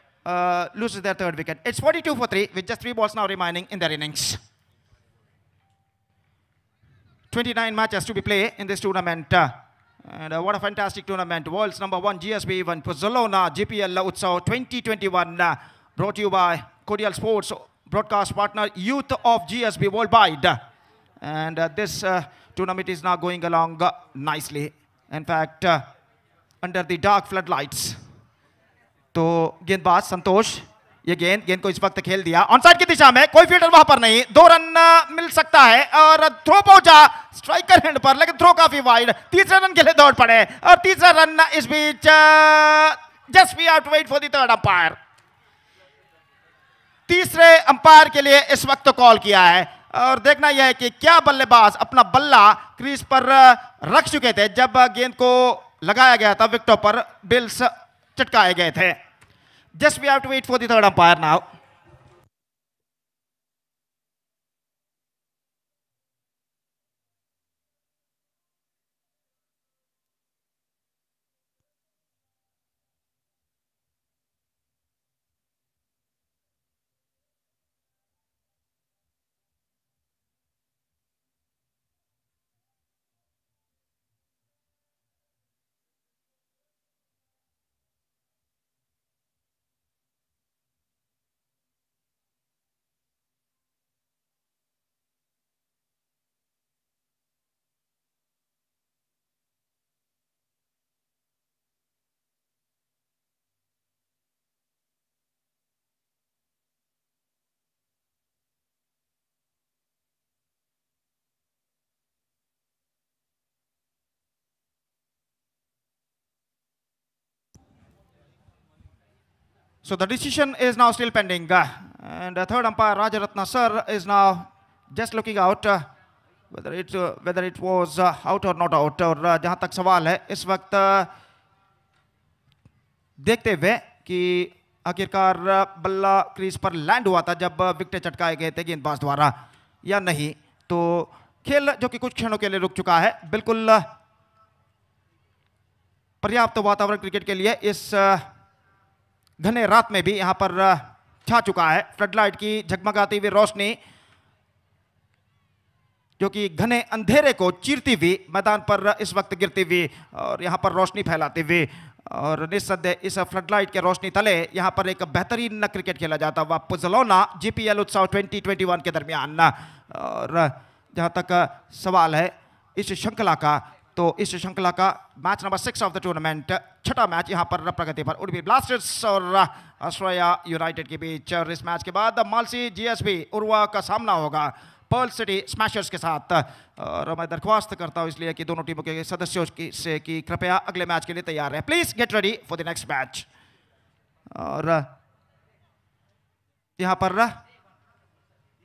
S2: loses their third wicket. It's 42 for 3 with just 3 balls now remaining in their innings. 29 matches to be played in this tournament. And what a fantastic tournament. World's number 1 GSB event, Barcelona GPL Utsav 2021, brought to you by Cordial Sports, broadcast partner Youth of GSB Worldwide. And this tournament is now going along nicely. In fact, under the dark floodlights. तो गेंदबाज संतोष ये गेंद को इस वक्त खेल दिया onside की दिशा में. कोई फील्डर वहां पर नहीं. 2 रन मिल सकता है और थ्रो पहुंचा स्ट्राइकर हैंड पर, लेकिन थ्रो काफी वाइड. तीसरे रन के लिए दौड़ पड़े और तीसरा रन इस बीच just we have to wait for the third umpire. तीसरे अंपायर के लिए इस वक्त कॉल किया है और देखना यह है कि क्या बल्लेबाज अपना बल्ला क्रीज पर रख चुके थे जब गेंद को लगाया गया था विकेटों पर, बिल्स चटकाए गए थे. Just we have to wait for the third umpire now. So the decision is now still pending, and the third umpire Rajaratna sir is now just looking out whether it was out or not out. और जहां तक सवाल है इस वक्त देखते हुए कि आखिरकार बल्ला क्रीज पर लैंड हुआ था जब विकेट चटकाए गए थे गेंदबाज द्वारा या नहीं, तो खेल जो कि कुछ क्षणों के लिए रुक चुका है. बिल्कुल पर्याप्त वातावरण क्रिकेट के लिए इस घने रात में भी यहां पर छा चुका है. फ्लडलाइट की झगमगाती हुई रोशनी जो कि घने अंधेरे को चीरती हुई मैदान पर इस वक्त गिरती हुई और यहां पर रोशनी फैलाती हुई, और निस्संदेह इस फ्लडलाइट के रोशनी तले यहां पर एक बेहतरीन क्रिकेट खेला जाता हुआ बार्सिलोना जीपीएल उत्सव 2021 के दरमियान. और जहां तक सवाल है इस श्रृंखला का, तो इस श्रृंखला का match number 6 of the tournament, छठा मैच यहां पर प्रगति पर उडुपी ब्लास्टर्स और ऑस्ट्रेलिया यूनाइटेड के बीच. और इस मैच के बाद मालसी जीएसबी उर्वा का सामना होगा पर्ल सिटी स्मैशर्स के साथ. और मैं दरख्वास्त करता हूं इसलिए कि दोनों टीमों के सदस्यों से कि कृपया अगले मैच के लिए तैयार रहें. Please get ready for the next match. और यहां पर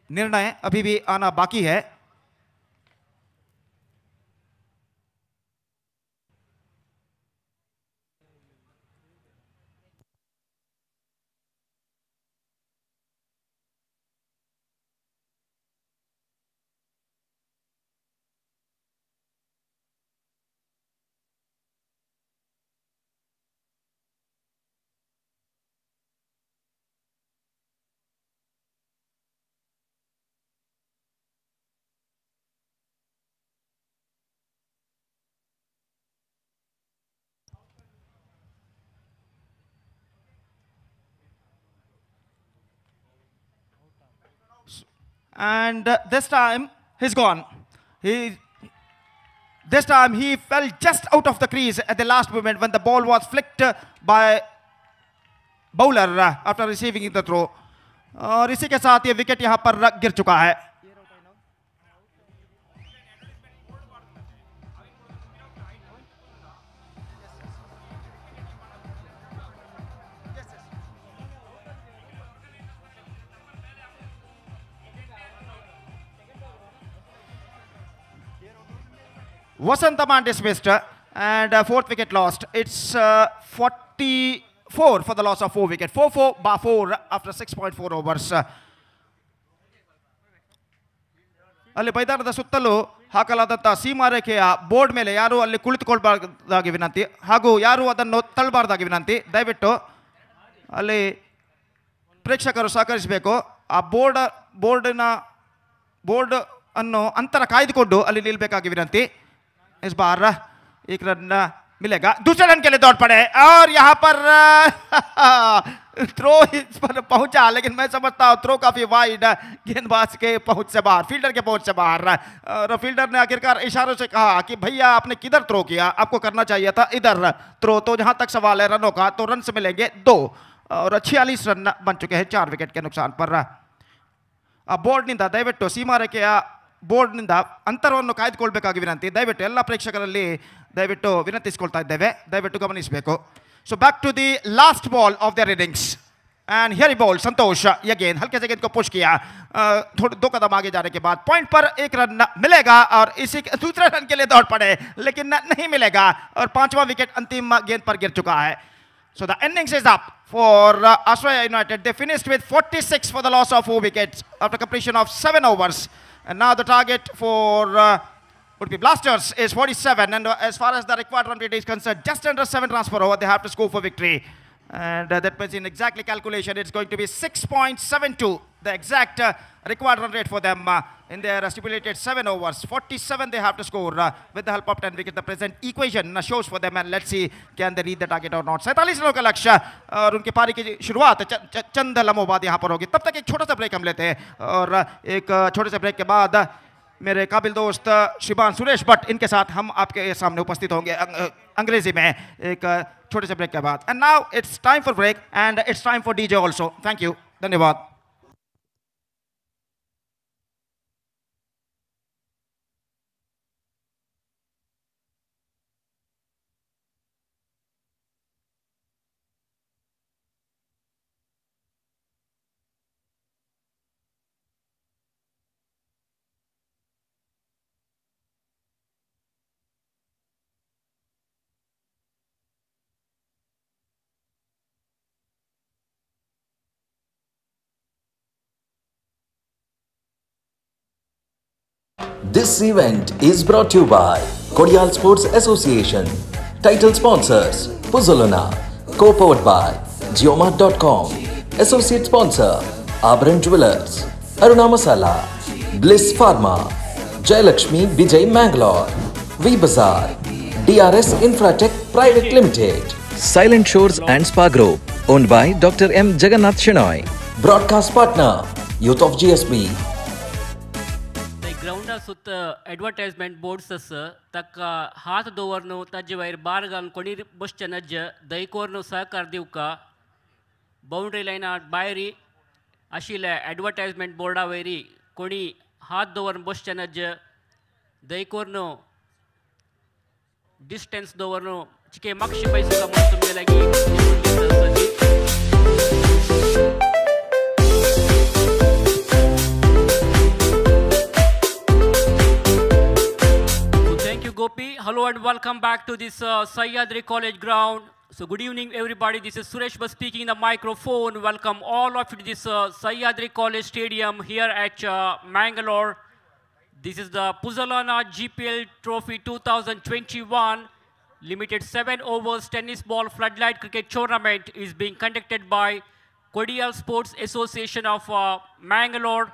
S2: निर्णय अभी भी आना बाकी है. And this time he's gone. This time he fell just out of the crease at the last moment when the ball was flicked by bowler after receiving the throw. और इसी के साथ ये विकेट यहां पर गिर चुका है. Vasantaman dismissed, and fourth wicket lost. It's 44 for the loss of 4 wicket. 4-4 by 4 after 6.4 overs. ಅಲ್ಲಿ ಮೈದಾನದ ಸುತ್ತಲೂ ಹಾಕಲಾದಂಥ ಸೀಮಾರೇಖೆಯ ಬೋರ್ಡ್ ಮೇಲೆ ಯಾರು ಅಲ್ಲಿ ಕುಳಿತುಕೊಳ್ಬಾರ್ದಾಗಿ ವಿನಂತಿ, ಹಾಗೂ ಯಾರು ಅದನ್ನು ತಳ್ಳಬಾರ್ದಾಗಿ ವಿನಂತಿ. ದಯವಿಟ್ಟು ಅಲ್ಲಿ ಪ್ರೇಕ್ಷಕರು ಸಹಕರಿಸಬೇಕು. ಆ ಬೋರ್ಡ್ ಅನ್ನು ಅಂತರ ಕಾಯ್ದುಕೊಂಡು ಅಲ್ಲಿ ನಿಲ್ಲಬೇಕಾಗಿ ವಿನಂತಿ. इस बार एक रन मिलेगा, दूसरे रन के लिए दौड़ पड़े और यहाँ पर थ्रो इस पर पहुंचा, लेकिन मैं समझता हूँ थ्रो काफी वाइड, गेंदबाज के पहुंच से बाहर, फील्डर के पहुंच से बाहर. और फील्डर ने आखिरकार इशारों से कहा कि भैया आपने किधर थ्रो किया, आपको करना चाहिए था इधर थ्रो. तो जहां तक सवाल है रनों का, तो रन से मिलेंगे 2 और 46 रन बन चुके हैं 4 विकेट के नुकसान पर. ಬೋರ್ಡ್ ನಿಂದ ದಯವಿಟ್ಟು ಸೀಮಾರೇಖೆಯ ಬೋರ್ಡ್ನಿಂದ ಅಂತರವನ್ನು ಕಾಯ್ದುಕೊಳ್ಬೇಕಾಗಿ ವಿನಂತಿ. ದಯವಿಟ್ಟು ಎಲ್ಲ ಪ್ರೇಕ್ಷಕರಲ್ಲಿ ದಯವಿಟ್ಟು ವಿನಂತಿಸಿಕೊಳ್ತಾ ಇದ್ದೇವೆ, ದಯವಿಟ್ಟು ಗಮನಿಸಬೇಕು. So back to the last ball of their innings and here he ball Santosh ये गेंद हल्के से गेंद को पुश किया. थोड़े 2 कदम आगे जाने के बाद पॉइंट पर 1 रन मिलेगा और इसी दूसरे रन के लिए दौड़ पड़े, लेकिन नहीं मिलेगा और 5वां विकेट अंतिम गेंद पर गिर चुका है. So the innings is up for Australia United. They finished with 46 for the loss of 4 wickets after completion of 7 overs. And now the target for would be Blasters is 47. And as far as the required run rate is concerned, just under 7 runs per over they have to score for victory. And that means in exactly calculation, it's going to be 6.72, the exact required run rate for them in their stipulated 7 overs. 47 they have to score with the help of 10 wickets. The present equation shows for them, and let's see can they reach the target or not. 47 रनों का लक्ष्य और उनकी पारी की शुरुआत चंद लम्हों बाद यहाँ पर होगी. तब तक एक छोटा सा ब्रेक हम लेते हैं और एक छोटे से ब्रेक के बाद मेरे काबिल दोस्त श्रीमान सुरेश भट्ट, इनके साथ हम आपके सामने उपस्थित होंगे अंग्रेजी में एक छोटे से ब्रेक के बाद. And now it's time for break and it's time for DJ also. Thank you, धन्यवाद.
S3: This event is brought to you by Kodial Sports Association. Title sponsors Puzzolana. Co-powered by Geomart.com. Associate sponsor Abran Jewelers, Aruna Masala, Bliss Pharma, Jayalakshmi Vijay Mangalore, V Bazaar, DRS Infratech Private Limited.
S4: Silent Shores and Spa Group, owned by Dr. M. Jagannath Shenoy.
S3: Broadcast partner Youth of GSB.
S5: ग्राउंडा सुತ್ತ advertisement boards ತಕ್ಕ ಹಾತ್ ದೋವರ್ನು ತಜ್ಜ wire ಬಾರ್ಗನ್ ಕೊಣಿರ್ bus ಚನಜ್ಜ ದೈಕೋರ್ನು ಸಹಕಾರ ದಿವ್ಕ boundary line Bayari ಅಶಿಲೆ advertisement ಬೋರ್ಡಾ ವೈರಿ ಕೊಣಿ Haat ದೋವರ್ನು bus ಚನಜ್ಜ ದೈಕೋರ್ನು distance ದೋವರ್ನು ಚಿಕೆ ಮಕ್ಷಿ ಬೈಸುಕ ಮುತ್ತು ಮೇಲಾಗಿ Gopi. Hello and welcome back to this Sahyadri College ground. So good evening everybody, this is Suresh Bhatt speaking in the microphone. Welcome all of you to this Sahyadri College Stadium here at Mangalore. This is the Puzzolana GPL Trophy 2021 limited 7 overs tennis ball floodlight cricket tournament is being conducted by Kodial Sports Association of Mangalore.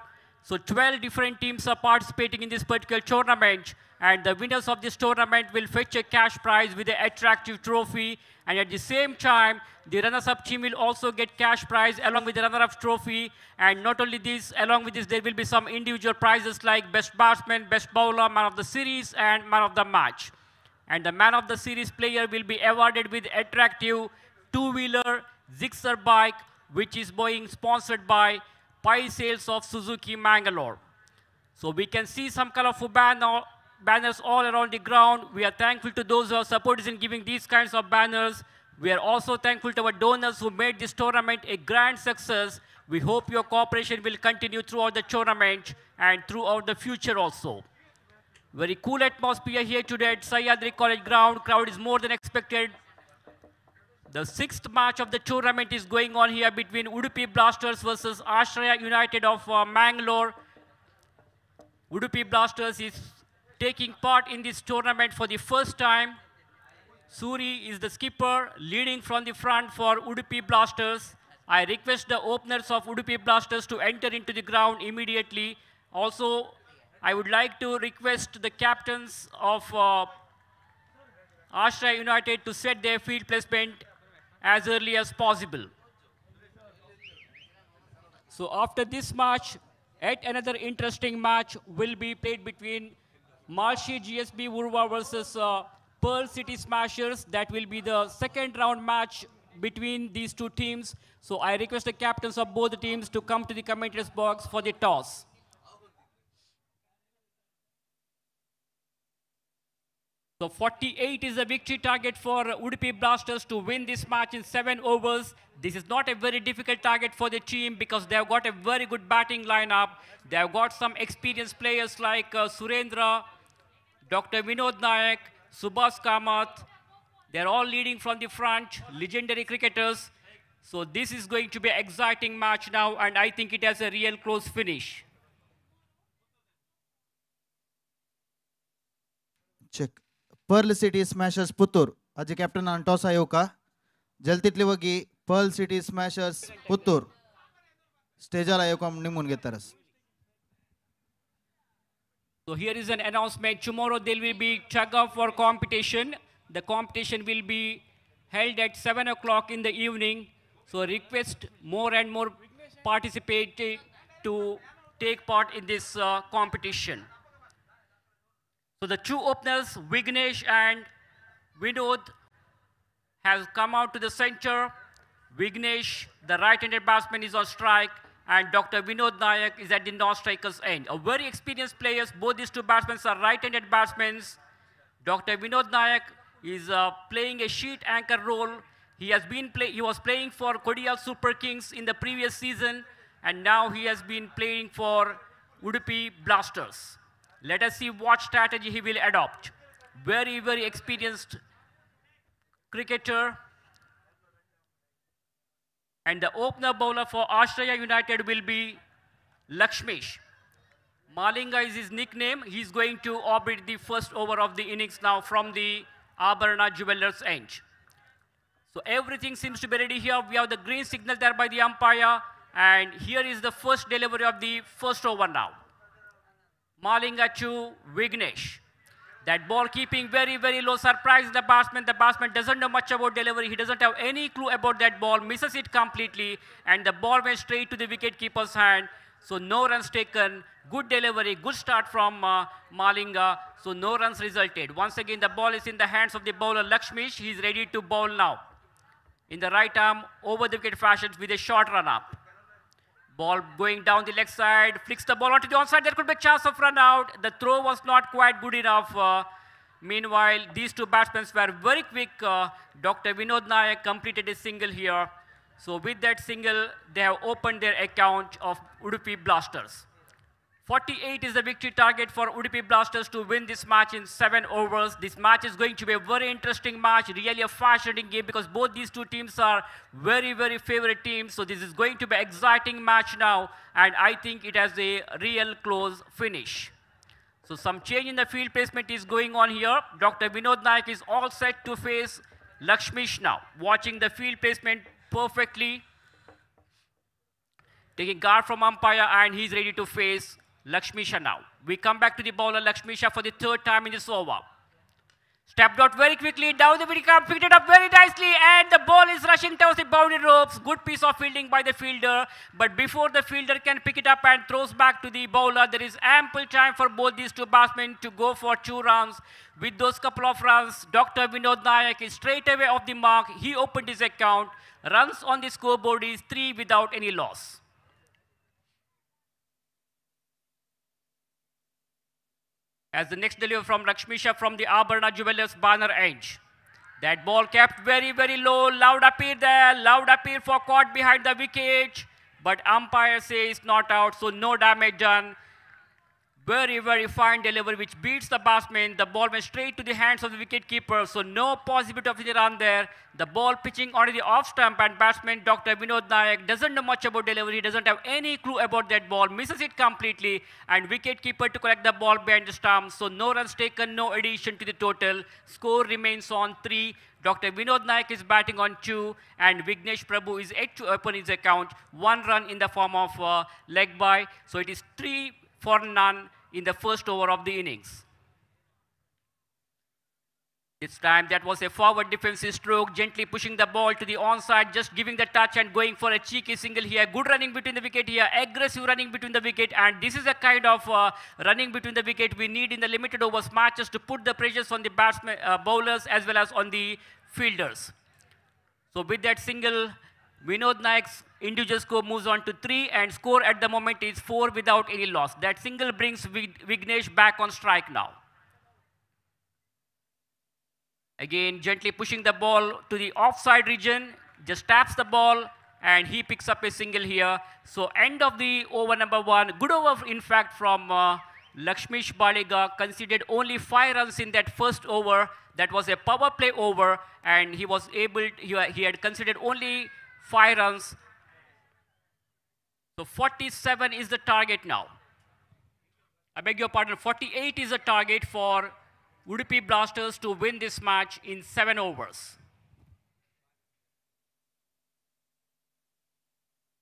S5: So 12 different teams are participating in this particular tournament. And the winners of this tournament will fetch a cash prize with an attractive trophy. And at the same time, the runners-up team will also get cash prize along with the runner-up trophy. And not only this, along with this, there will be some individual prizes like best batsman, best bowler, man of the series, and man of the match. And the man of the series player will be awarded with attractive two-wheeler Zixer bike, which is being sponsored by Pi Sales of Suzuki Mangalore. So we can see some colorful banners all around the ground. We are thankful to those who are supporters in giving these kinds of banners. We are also thankful to our donors who made this tournament a grand success. We hope your cooperation will continue throughout the tournament and throughout the future also. Very cool atmosphere here today at Sahyadri College ground. Crowd is more than expected. The sixth match of the tournament is going on here between Udupi Blasters versus Ashraya United of Mangalore. Udupi Blasters is taking part in this tournament for the first time. Suri is the skipper, leading from the front for Udupi Blasters. I request the openers of Udupi Blasters to enter into the ground immediately. Also, I would like to request the captains of Ashraya United to set their field placement as early as possible. So after this match, yet another interesting match will be played between Malshi GSB Urva versus Pearl City Smashers. That will be the second round match between these two teams. So I request the captains of both the teams to come to the commentators box for the toss. So 48 is the victory target for Udupi Blasters to win this match in 7 overs. This is not a very difficult target for the team because they have got a very good batting lineup. They have got some experienced players like Surendra, Dr. Vinod Nayak, Subhas Kamath. They're all leading from the front, legendary cricketers. So this is going to be an exciting match now, and I think it has a real close finish.
S6: Check. Pearl City Smashers Puttur. Aji captain an toss ayoka. Jaltitli wagi Pearl City Smashers Puttur. Stage ala ayoka nimun getaras.
S5: So here is an announcement. Tomorrow there will be tug of war competition. The competition will be held at 7 o'clock in the evening. So request more and more participants to take part in this competition. So the two openers, Vignesh and Vinod, has come out to the center. Vignesh, the right-handed batsman, is on strike, and Dr. Vinod Nayak is at the non-striker's end. A very experienced players. Both these two batsmen are right-handed batsmen. Dr. Vinod Nayak is playing a sheet anchor role. He was playing for Kodial Super Kings in the previous season, and now he has been playing for Udupi Blasters. Let us see what strategy he will adopt. Very, very experienced cricketer. And the opener bowler for Ashraya United will be Lakshmish. Malinga is his nickname. He's going to operate the first over of the innings now from the Abharana Jewelers end. So everything seems to be ready here. We have the green signal there by the umpire. And here is the first delivery of the first over now. Malinga to Vignesh. That ball keeping very, very low. Surprise the batsman. The batsman doesn't know much about delivery. He doesn't have any clue about that ball. Misses it completely. And the ball went straight to the wicket-keeper's hand. So no runs taken. Good delivery. Good start from Malinga. So no runs resulted. Once again, the ball is in the hands of the bowler Lakshmish. He's ready to bowl now. In the right arm, over the wicket fashion with a short run up. Ball going down the leg side, flicks the ball onto the onside. There could be a chance of run out. The throw was not quite good enough. Meanwhile, these two batsmen were very quick. Dr. Vinod Nayak completed a single here. So with that single, they have opened their account of Udupi Blasters. 48 is the victory target for Udupi Blasters to win this match in 7 overs. This match is going to be a very interesting match, really a fascinating game because both these two teams are very, very favorite teams. So this is going to be an exciting match now, and I think it has a real close finish. So some change in the field placement is going on here. Dr. Vinod Nayak is all set to face Lakshmish now, watching the field placement perfectly. Taking guard from umpire, and he's ready to face Lakshmisha now. We come back to the bowler Lakshmisha for the third time in this over. Stepped out very quickly, down the wicket, picked it up very nicely, and the ball is rushing towards the boundary ropes. Good piece of fielding by the fielder, but before the fielder can pick it up and throws back to the bowler, there is ample time for both these two batsmen to go for 2 runs. With those couple of runs, Dr. Vinod Nayak is straight away off the mark. He opened his account. Runs on the scoreboard is 3 without any loss. As the next delivery from Lakshmisha from the Abharana Jewelers banner edge. That ball kept very, very low. Loud appeal there. Loud appeal for caught behind the wicket. But umpire says not out, so no damage done. Very, very fine delivery, which beats the batsman. The ball went straight to the hands of the wicketkeeper, so no possibility of any run there. The ball pitching onto the off stump, and batsman Dr. Vinod Nayak doesn't know much about delivery, doesn't have any clue about that ball, misses it completely, and wicketkeeper to collect the ball behind the stump. So no runs taken, no addition to the total. Score remains on 3. Dr. Vinod Nayak is batting on 2, and Vignesh Prabhu is yet to open his account. 1 run in the form of leg bye. So it is 3 for none in the first over of the innings. This time that was a forward defensive stroke, gently pushing the ball to the onside, just giving the touch and going for a cheeky single here. Good running between the wicket here, aggressive running between the wicket, and this is a kind of running between the wicket we need in the limited overs matches to put the pressures on the batsmen, bowlers as well as on the fielders. So with that single, Vinod Nayak's individual score moves on to 3, and score at the moment is 4 without any loss. That single brings Vignesh back on strike now. Again, gently pushing the ball to the offside region, just taps the ball, and he picks up a single here. So end of the over number 1. Good over, in fact, from Lakshmish Baliga, conceded only 5 runs in that first over. That was a power play over, and he was able, he had conceded only 5 runs. So 47 is the target now. I beg your pardon, 48 is the target for Udupi Blasters to win this match in 7 overs.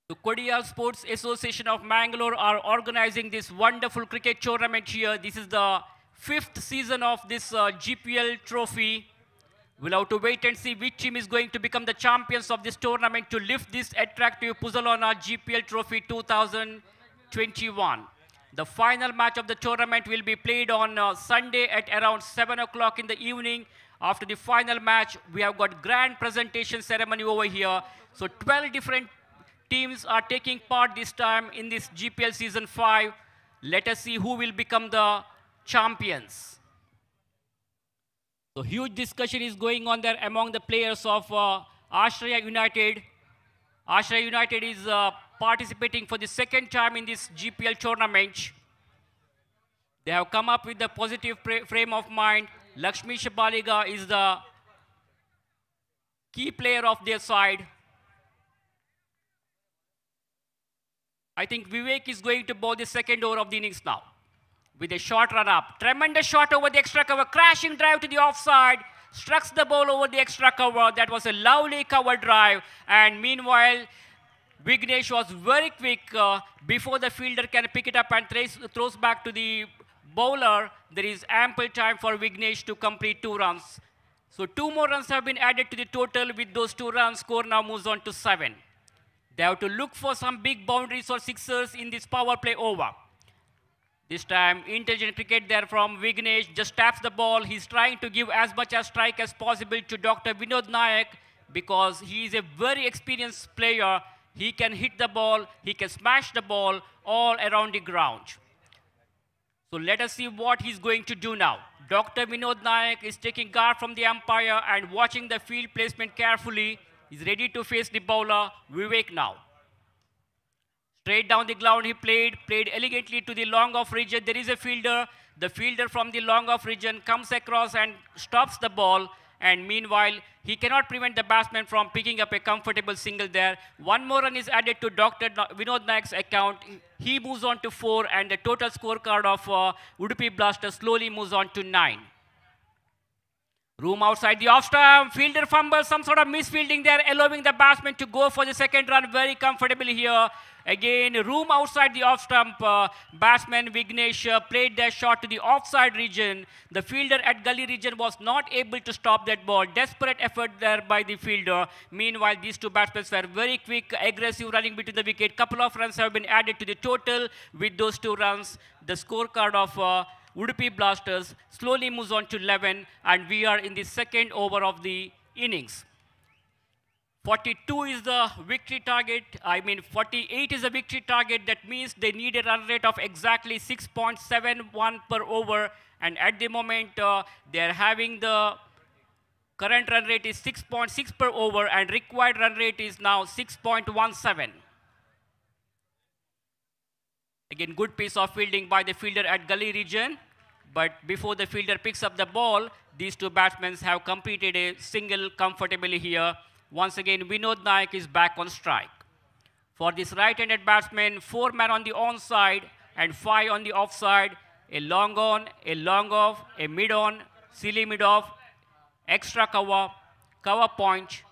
S5: The Kodiyal Sports Association of Mangalore are organizing this wonderful cricket tournament here. This is the 5th season of this GPL trophy. We'll have to wait and see which team is going to become the champions of this tournament to lift this attractive Puzzalona GPL Trophy 2021. The final match of the tournament will be played on Sunday at around 7 o'clock in the evening. After the final match, we have got grand presentation ceremony over here. So 12 different teams are taking part this time in this GPL Season 5. Let us see who will become the champions. So huge discussion is going on there among the players of Ashraya United. Ashraya United is participating for the 2nd time in this GPL tournament. They have come up with the positive frame of mind. Lakshmi Baliga is the key player of their side. I think Vivek is going to bowl the 2nd over of the innings now, with a short run up. Tremendous shot over the extra cover. Crashing drive to the offside. Struck the ball over the extra cover. That was a lovely cover drive. And meanwhile, Vignesh was very quick before the fielder can pick it up and throws back to the bowler. There is ample time for Vignesh to complete 2 runs. So 2 more runs have been added to the total. With those 2 runs, score now moves on to 7. They have to look for some big boundaries or sixers in this power play over. This time, intelligent cricket there from Vignesh, just taps the ball. He's trying to give as much as strike as possible to Dr. Vinod Nayak because he is a very experienced player. He can hit the ball, he can smash the ball all around the ground. So let us see what he's going to do now. Dr. Vinod Nayak is taking guard from the umpire and watching the field placement carefully. He's ready to face the bowler, Vivek now. Straight down the ground he played elegantly to the long off region. There is a fielder. The fielder from the long off region comes across and stops the ball. And meanwhile, he cannot prevent the batsman from picking up a comfortable single there. 1 more run is added to Dr. Vinod Nayak's account. He moves on to 4, and the total scorecard of Udupi Blasters slowly moves on to 9. Room outside the off stump, fielder fumble, some sort of misfielding there, allowing the batsman to go for the 2nd run very comfortably here. Again, room outside the off stump, batsman Vignesh played their shot to the offside region. The fielder at gully region was not able to stop that ball. Desperate effort there by the fielder. Meanwhile, these 2 batsmen were very quick, aggressive, running between the wicket. Couple of runs have been added to the total. With those 2 runs, the scorecard of Udupi Blasters slowly moves on to 11, and we are in the 2nd over of the innings. 42 is the victory target. 48 is the victory target. That means they need a run rate of exactly 6.71 per over. And at the moment, they are having the current run rate is 6.6 per over, and required run rate is now 6.17. Again, good piece of fielding by the fielder at gully region. But before the fielder picks up the ball, these two batsmen have completed a single comfortably here. Once again, Vinod Nayak is back on strike. For this right-handed batsman, 4 men on the onside and 5 on the offside. A long on, a long off, a mid on, silly mid off, extra cover, cover point.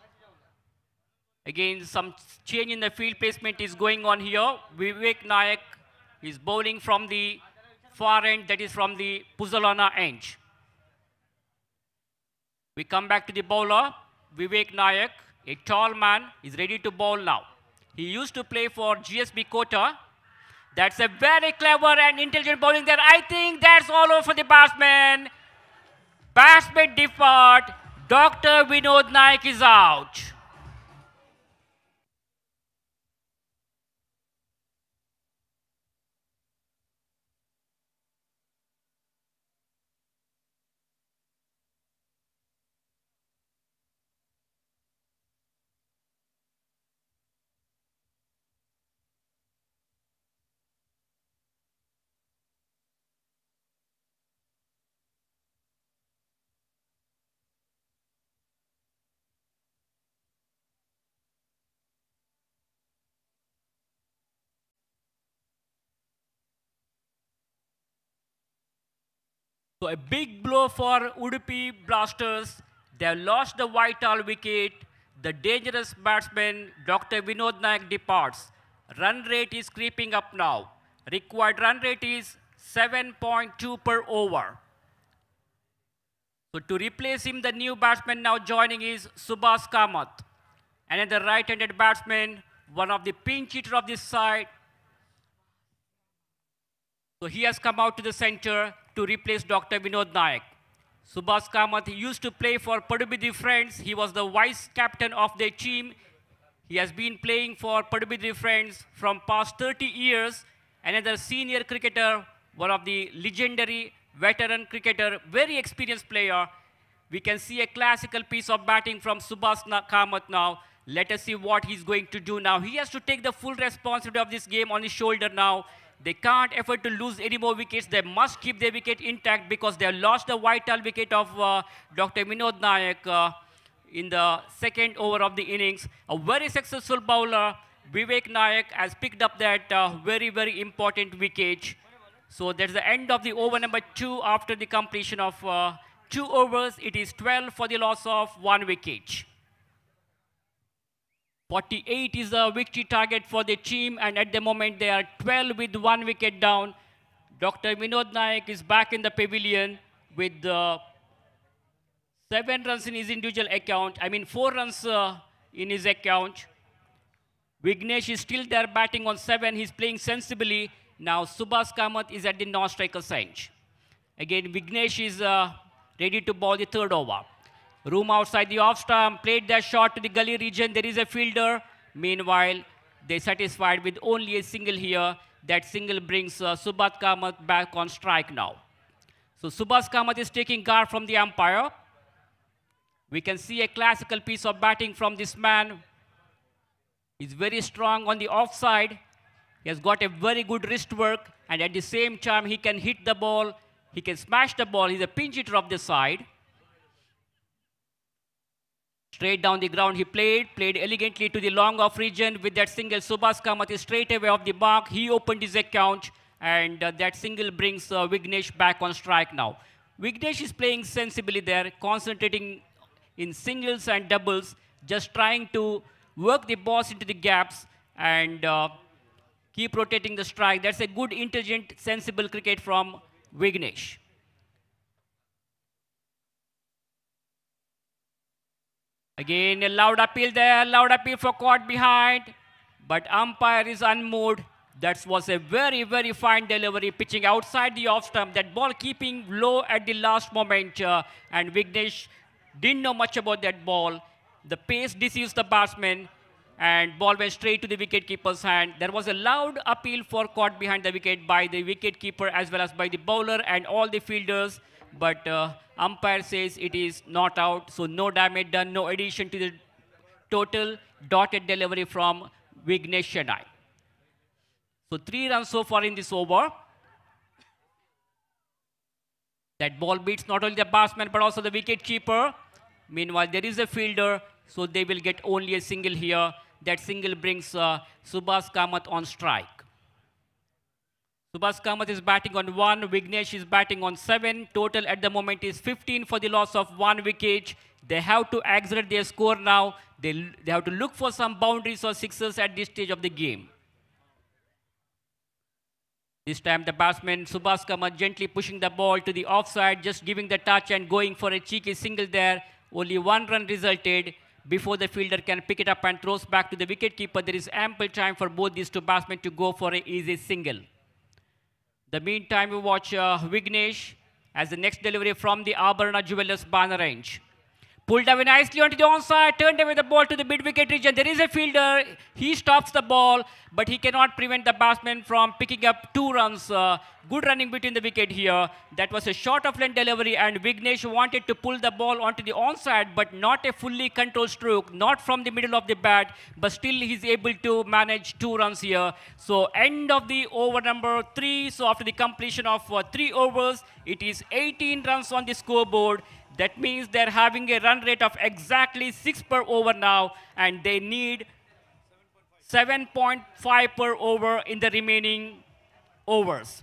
S5: Again, some change in the field placement is going on here. Vivek Nayak is bowling from the far end, that is from the Puzzolana end. We come back to the bowler, Vivek Nayak, a tall man, is ready to bowl now. He used to play for GSB Kota. That's a very clever and intelligent bowling there. I think that's all over for the batsman. Batsman depart. Dr. Vinod Nayak is out. So a big blow for Udupi Blasters. They have lost the vital wicket. The dangerous batsman, Dr. Vinod Nayak, departs. Run rate is creeping up now. Required run rate is 7.2 per over. So to replace him, the new batsman now joining is Subhas Kamath. Another right-handed batsman, one of the pinch hitter of this side. So he has come out to the center to replace Dr. Vinod Nayak. Subhas Kamath used to play for Padubidri Friends. He was the vice captain of their team. He has been playing for Padubidri Friends from past 30 years. Another senior cricketer, one of the legendary veteran cricketer, very experienced player. We can see a classical piece of batting from Subhas Kamath now. Let us see what he's going to do now. He has to take the full responsibility of this game on his shoulder now. They can't afford to lose any more wickets. They must keep their wicket intact because they have lost the vital wicket of Dr. Vinod Nayak in the second over of the innings. A very successful bowler, Vivek Nayak, has picked up that very, very important wicket. So that's the end of the over number 2 after the completion of 2 overs. It is 12 for the loss of 1 wicket. 48 is the victory target for the team, and at the moment they are 12 with 1 wicket down. Dr. Vinod Nayak is back in the pavilion with 7 runs in his individual account. 4 runs in his account. Vignesh is still there batting on 7. He's playing sensibly. Now Subhas Kamath is at the non-striker bench. Again, Vignesh is ready to bowl the 3rd over. Room outside the off stump, played that shot to the gully region. There is a fielder. Meanwhile, they're satisfied with only a single here. That single brings Subhas Kamath back on strike now. So Subhas Kamath is taking guard from the umpire. We can see a classical piece of batting from this man. He's very strong on the offside. He has got a very good wrist work, and at the same time, he can hit the ball. He can smash the ball. He's a pinch hitter of the side. Straight down the ground he played elegantly to the long off region with that single. Subhas Kamath is straight away off the mark. He opened his account, and that single brings Vignesh back on strike now. Vignesh is playing sensibly there, concentrating in singles and doubles, just trying to work the balls into the gaps and keep rotating the strike. That's a good, intelligent, sensible cricket from Vignesh. Again, a loud appeal there, loud appeal for caught behind, but umpire is unmoved. That was a very, very fine delivery, pitching outside the off stump. That ball keeping low at the last moment, and Vignesh didn't know much about that ball. The pace deceived the batsman, and ball went straight to the wicketkeeper's hand. There was a loud appeal for caught behind the wicket by the wicketkeeper as well as by the bowler and all the fielders, but umpire says it is not out, so no damage done, no addition to the total. Dotted delivery from Vignesh Shenoy. So 3 runs so far in this over. That ball beats not only the batsman but also the wicket keeper. Meanwhile, there is a fielder, so they will get only a single here. That single brings Subhash Kamath on strike. Subhash Kamath is batting on 1, Vignesh is batting on 7. Total at the moment is 15 for the loss of 1 wicket. They have to accelerate their score now. They have to look for some boundaries or sixes at this stage of the game. This time the batsman Subhash Kamath gently pushing the ball to the offside, just giving the touch and going for a cheeky single there. Only 1 run resulted. Before the fielder can pick it up and throws back to the wicketkeeper, there is ample time for both these two batsmen to go for an easy single. The meantime, we watch Vignesh as the next delivery from the Abharana Jewellers banner range. Pulled away nicely onto the onside, turned away the ball to the mid-wicket region. There is a fielder. He stops the ball, but he cannot prevent the batsman from picking up 2 runs. Good running between the wicket here. That was a short of length delivery, and Vignesh wanted to pull the ball onto the onside, but not a fully controlled stroke, not from the middle of the bat, but still he's able to manage 2 runs here. So end of the over number 3. So after the completion of 3 overs, it is 18 runs on the scoreboard. That means they're having a run rate of exactly 6 per over now, and they need 7.5 per over in the remaining overs.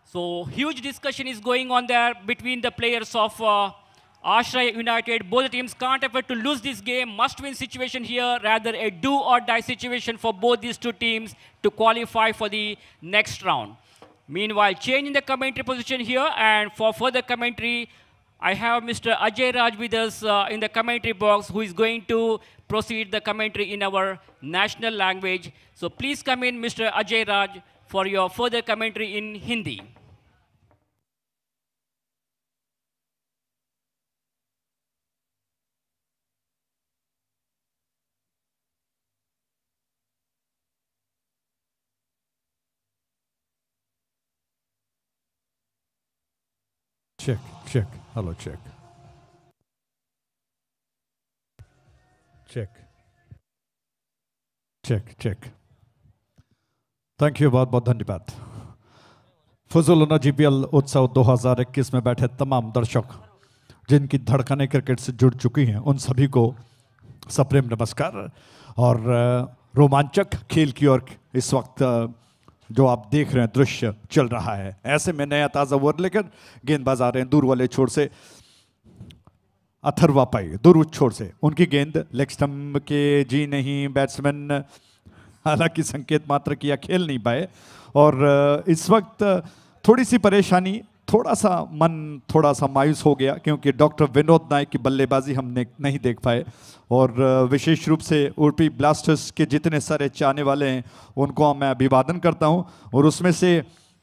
S5: So huge discussion is going on there between the players of Ashraya United. Both the teams can't afford to lose this game. Must-win situation here, rather a do-or-die situation for both these two teams to qualify for the next round. Meanwhile, changing the commentary position here, and for further commentary, I have Mr. Ajay Raj with us in the commentary box, who is going to proceed the commentary in our national language. So please come in, Mr. Ajay Raj, for your further commentary in Hindi.
S7: Check, check. Hello, check. Check. Check, check. Thank you, बहुत बहुत धन्यवाद। फुजुलना GPL उत्सव 2021 में बैठे तमाम दर्शक जिनकी धड़कनें cricket से जुड़ चुकी हैं, उन सभी को सप्रेम नमस्कार। और रोमांचक खेल की ओर इस वक्त जो आप देख रहे हैं दृश्य चल रहा है। ऐसे में नया ताज़ा ओवर लेकर गेंदबाज आ रहे हैं दूर वाले छोर से। अथर्वा पाई दूर छोर से, उनकी गेंद लेग स्टंप के जी नहीं, बैट्समैन हालांकि संकेत मात्र किया, खेल नहीं पाए। और इस वक्त थोड़ी सी परेशानी, थोड़ा सा मन थोड़ा सा मायूस हो गया, क्योंकि डॉक्टर विनोद नायक की बल्लेबाजी हमने नहीं देख पाए। और विशेष रूप से उडुपी ब्लास्टर्स के जितने सारे चाहने वाले हैं उनको मैं अभिवादन करता हूं। और उसमें से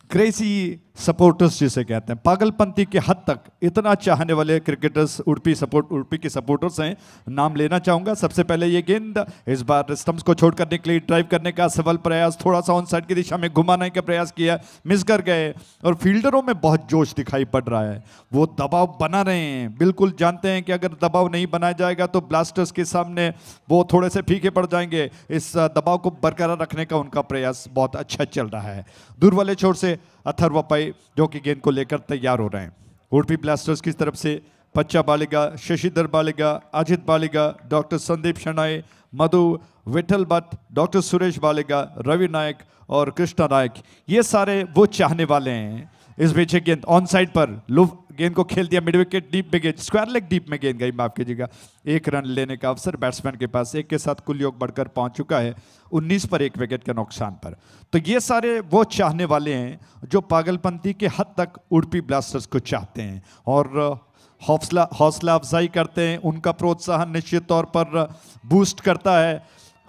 S7: क्रेजी सपोर्टर्स जिसे कहते हैं, पागलपंती के हद तक इतना चाहने वाले क्रिकेटर्स उडुपी के सपोर्टर्स हैं। नाम लेना चाहूँगा। सबसे पहले ये गेंद इस बार स्टंप्स को छोड़ करने के लिए ड्राइव करने का सफल प्रयास, थोड़ा सा ऑन साइड की दिशा में घुमाने का प्रयास किया, मिस कर गए। और फील्डरों में बहुत जोश दिखाई पड़ रहा है, वो दबाव बना रहे हैं। बिल्कुल जानते हैं कि अगर दबाव नहीं बनाया जाएगा तो ब्लास्टर्स के सामने वो थोड़े से फीके पड़ जाएंगे। इस दबाव को बरकरार रखने का उनका प्रयास बहुत अच्छा चल रहा है। दूर वाले छोर से अथर्वा पाई जो कि गेंद को लेकर तैयार हो रहे हैं। उडुपी ब्लास्टर्स की तरफ से पच्चा बालिगा, शशिधर बालिगा, अजित बालिगा, डॉक्टर संदीप शनाय, मधु विठल भट्ट, डॉक्टर सुरेश बालिगा, रवि नायक और कृष्णा नायक, ये सारे वो चाहने वाले हैं। इस बीच गेंद ऑन साइड पर गेंद को खेल दिया मिड विकेट डीप में, गेंद स्क्वायर लेग डीप में गेंद गई, माफ कीजिएगा। 1 रन लेने का अवसर बैट्समैन के पास, 1 के साथ कुल योग बढ़कर पहुंच चुका है 19 पर 1 विकेट के नुकसान पर। तो ये सारे वो चाहने वाले हैं जो पागलपंती के हद तक उडुपी ब्लास्टर्स को चाहते हैं और हौसला अफजाई करते हैं। उनका प्रोत्साहन निश्चित तौर पर बूस्ट करता है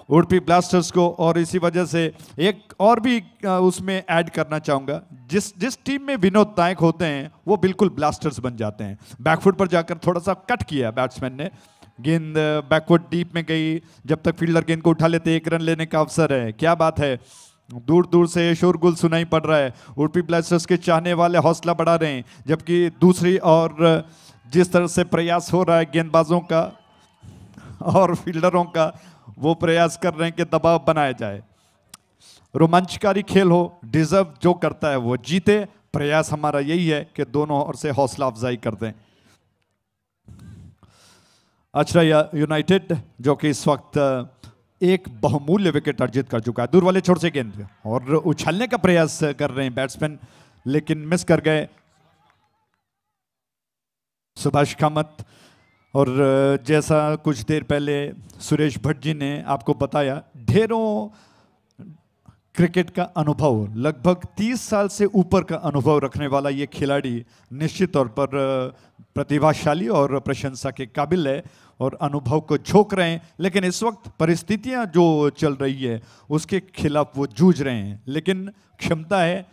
S7: उडुपी ब्लास्टर्स को। और इसी वजह से एक और भी उसमें ऐड करना चाहूँगा, जिस टीम में विनोद नायक होते हैं वो बिल्कुल ब्लास्टर्स बन जाते हैं। बैकफुट पर जाकर थोड़ा सा कट किया बैट्समैन ने, गेंद बैकवर्ड डीप में गई। जब तक फील्डर गेंद को उठा लेते 1 रन लेने का अवसर है। क्या बात है, दूर दूर से शोरगुल सुनाई पड़ रहा है। उडुपी ब्लास्टर्स के चाहने वाले हौसला बढ़ा रहे हैं, जबकि दूसरी और जिस तरह से प्रयास हो रहा है गेंदबाजों का और फील्डरों का, वो प्रयास कर रहे हैं कि दबाव बनाया जाए। रोमांचकारी खेल हो, डिजर्व जो करता है वो जीते। प्रयास हमारा यही है कि दोनों ओर से हौसला अफजाई कर दें। आश्रय यूनाइटेड जो कि इस वक्त एक बहुमूल्य विकेट अर्जित कर चुका है, दूर वाले छोर से गेंद और उछालने का प्रयास कर रहे हैं बैट्समैन, लेकिन मिस कर गए सुभाष कामत। और जैसा कुछ देर पहले सुरेश भट्ट जी ने आपको बताया, ढेरों क्रिकेट का अनुभव, लगभग 30 साल से ऊपर का अनुभव रखने वाला ये खिलाड़ी निश्चित तौर पर प्रतिभाशाली और प्रशंसा के काबिल है और अनुभव को झोंक रहे हैं। लेकिन इस वक्त परिस्थितियां जो चल रही है उसके खिलाफ वो जूझ रहे हैं, लेकिन क्षमता है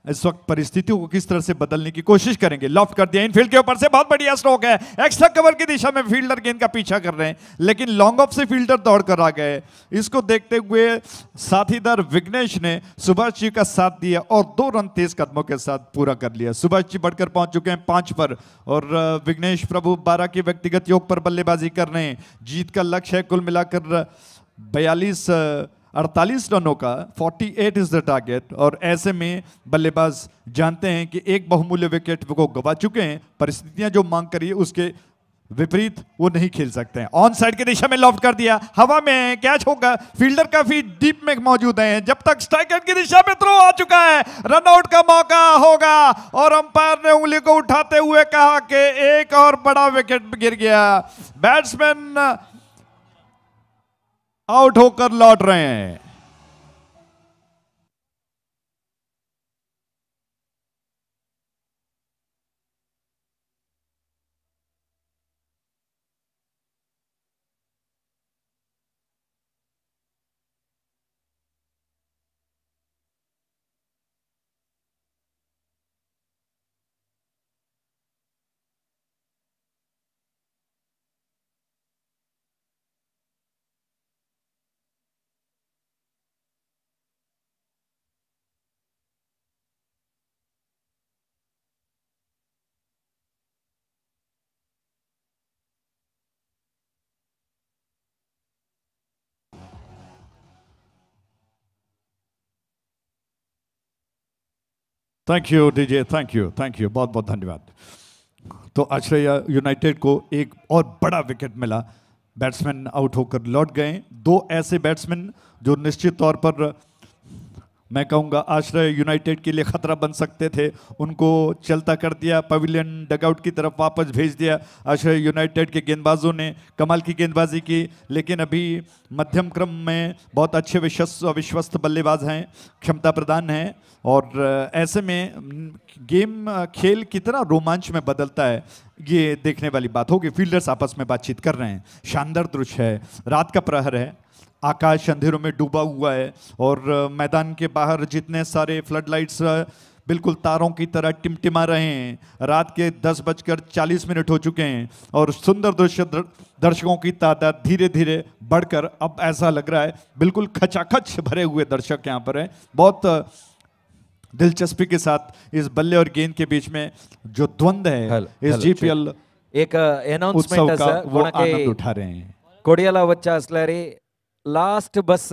S7: इस वक्त परिस्थितियों को किस तरह से बदलने की कोशिश करेंगे। लॉफ्ट कर दिया इनफील्ड के ऊपर से, बहुत बढ़िया स्ट्रोक है, एक्स्ट्रा कवर की दिशा में फील्डर गेंद का पीछा कर रहे हैं, लेकिन लॉन्ग ऑफ से फील्डर दौड़ कर आ गए। इसको देखते हुए साथीदार विघ्नेश ने सुभाष जी का साथ दिया और 2 रन तेज कदमों के साथ पूरा कर लिया। सुभाष जी बढ़कर पहुंच चुके हैं 5 पर और विघ्नेश प्रभु 12 के व्यक्तिगत योग पर बल्लेबाजी कर रहे हैं। जीत का लक्ष्य है कुल मिलाकर 48 रनों का, 48 इज द टारगेट। और ऐसे में बल्लेबाज जानते हैं कि एक बहुमूल्य विकेट को गवा चुके हैं, परिस्थितियां जो मांग करी उसके विपरीत वो नहीं खेल सकते हैं। ऑन साइड की दिशा में लॉफ्ट कर दिया, हवा में कैच होगा, फील्डर काफी डीप में मौजूद हैं, जब तक स्ट्राइक एंड की दिशा में थ्रो आ चुका है, रनआउट का मौका होगा। और अंपायर ने उंगली को उठाते हुए कहा कि एक और बड़ा विकेट गिर गया। बैट्समैन आउट होकर लौट रहे हैं। Thank you DJ, thank you, बहुत बहुत धन्यवाद। तो आश्रय यूनाइटेड को एक और बड़ा विकेट मिला, बैट्समैन आउट होकर लौट गए। 2 ऐसे बैट्समैन जो निश्चित तौर पर मैं कहूँगा आश्रय यूनाइटेड के लिए खतरा बन सकते थे, उनको चलता कर दिया, पवेलियन डगआउट की तरफ वापस भेज दिया। आश्रय यूनाइटेड के गेंदबाजों ने कमाल की गेंदबाजी की, लेकिन अभी मध्यम क्रम में बहुत अच्छे विश्वस्त बल्लेबाज हैं, क्षमता प्रदान हैं। और ऐसे में गेम खेल कितना रोमांच में बदलता है ये देखने वाली बात होगी। फील्डर्स आपस में बातचीत कर रहे हैं, शानदार दृश्य है, रात का प्रहर है, आकाश अंधेरों में डूबा हुआ है और मैदान के बाहर जितने सारे फ्लड लाइट्स बिल्कुल तारों की तरह टिमटिमा रहे हैं। रात के 10:40 हो चुके हैं और सुंदर दृश्य, दर्शकों की तादाद धीरे धीरे बढ़कर अब ऐसा लग रहा है बिल्कुल खचाखच भरे हुए दर्शक यहाँ पर हैं। बहुत दिलचस्पी के साथ इस बल्ले और गेंद के बीच में जो द्वंद्व है इस जीपीएल
S8: एक अनाउंसमेंट
S7: का वो आनंद उठा रहे हैं।
S8: कोडियाला वच्चा असल्यारी लास्ट बस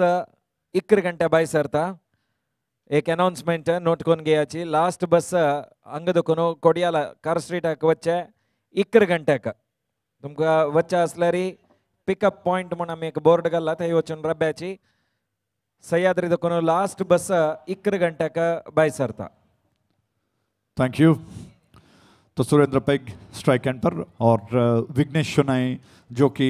S8: 1 घंटे बाय सरता एक अनाउंसमेंट नोट कोन गयाची लास्ट बस अंगदकोनो कोडियाला कार स्ट्रीट वच्चे 1 घंटे का तुमका वच्चा असल्यारी पिकअप पॉइंट म्हणून आम्ही एक बोर्ड घालला थंय वचून रब्याची सह्याद्री दकोनो लास्ट बस 1 घंटे का बाय सरता।
S7: Thank you. तो सुरेंद्र पैग स्ट्राइक एंड पर और विघ्नेश शोनाई जो कि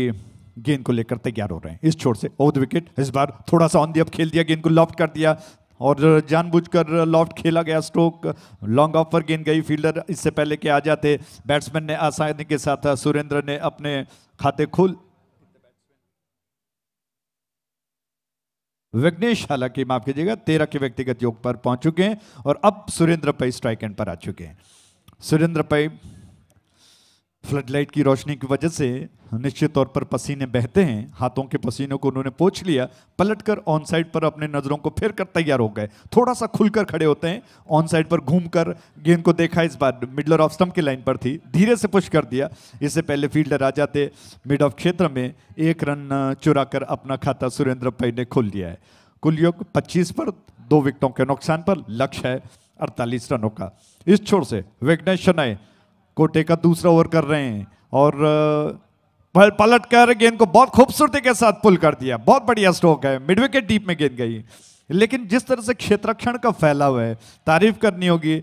S7: गेंद को लेकर तैयार हो रहे हैं इस छोर से। ओवर द विकेट, इस बार थोड़ा सा ऑन दी अप खेल दिया, गेंद को लॉफ्ट कर दिया और जानबूझकर लॉफ्ट खेला गया, स्ट्रोक लॉन्ग ऑफ पर गेंद गई। फील्डर इससे पहले के आ जाते, बैट्समैन ने आसानी के साथ सुरेंद्र ने अपने खाते खोल। विघ्नेश हालांकि माफ कीजिएगा 13 के व्यक्तिगत योग पर पहुंच चुके हैं और अब सुरेंद्र पै स्ट्राइक एंड पर आ चुके हैं। सुरेंद्र पै फ्लडलाइट की रोशनी की वजह से निश्चित तौर पर पसीने बहते हैं, हाथों के पसीनों को उन्होंने पोंछ लिया, पलटकर ऑन साइड पर अपने नजरों को फेर कर तैयार हो गए। थोड़ा सा खुलकर खड़े होते हैं, ऑन साइड पर घूमकर गेंद को देखा, इस बार मिडलर ऑफ स्टंप की लाइन पर थी, धीरे से पुश कर दिया। इससे पहले फील्डर आ जाते मिड ऑफ क्षेत्र में 1 रन चुरा कर अपना खाता सुरेंद्र पै ने खोल लिया है। कुल योग 25 पर 2 विकेटों के नुकसान पर लक्ष्य है 48 रनों का। इस छोर से विघ्नेश शनाय कोटे का दूसरा ओवर कर रहे हैं और पलट कर गेंद को बहुत खूबसूरती के साथ पुल कर दिया। बहुत बढ़िया स्ट्रोक है, मिड विकेट डीप में गेंद गई। लेकिन जिस तरह से क्षेत्ररक्षण का फैलाव है, तारीफ करनी होगी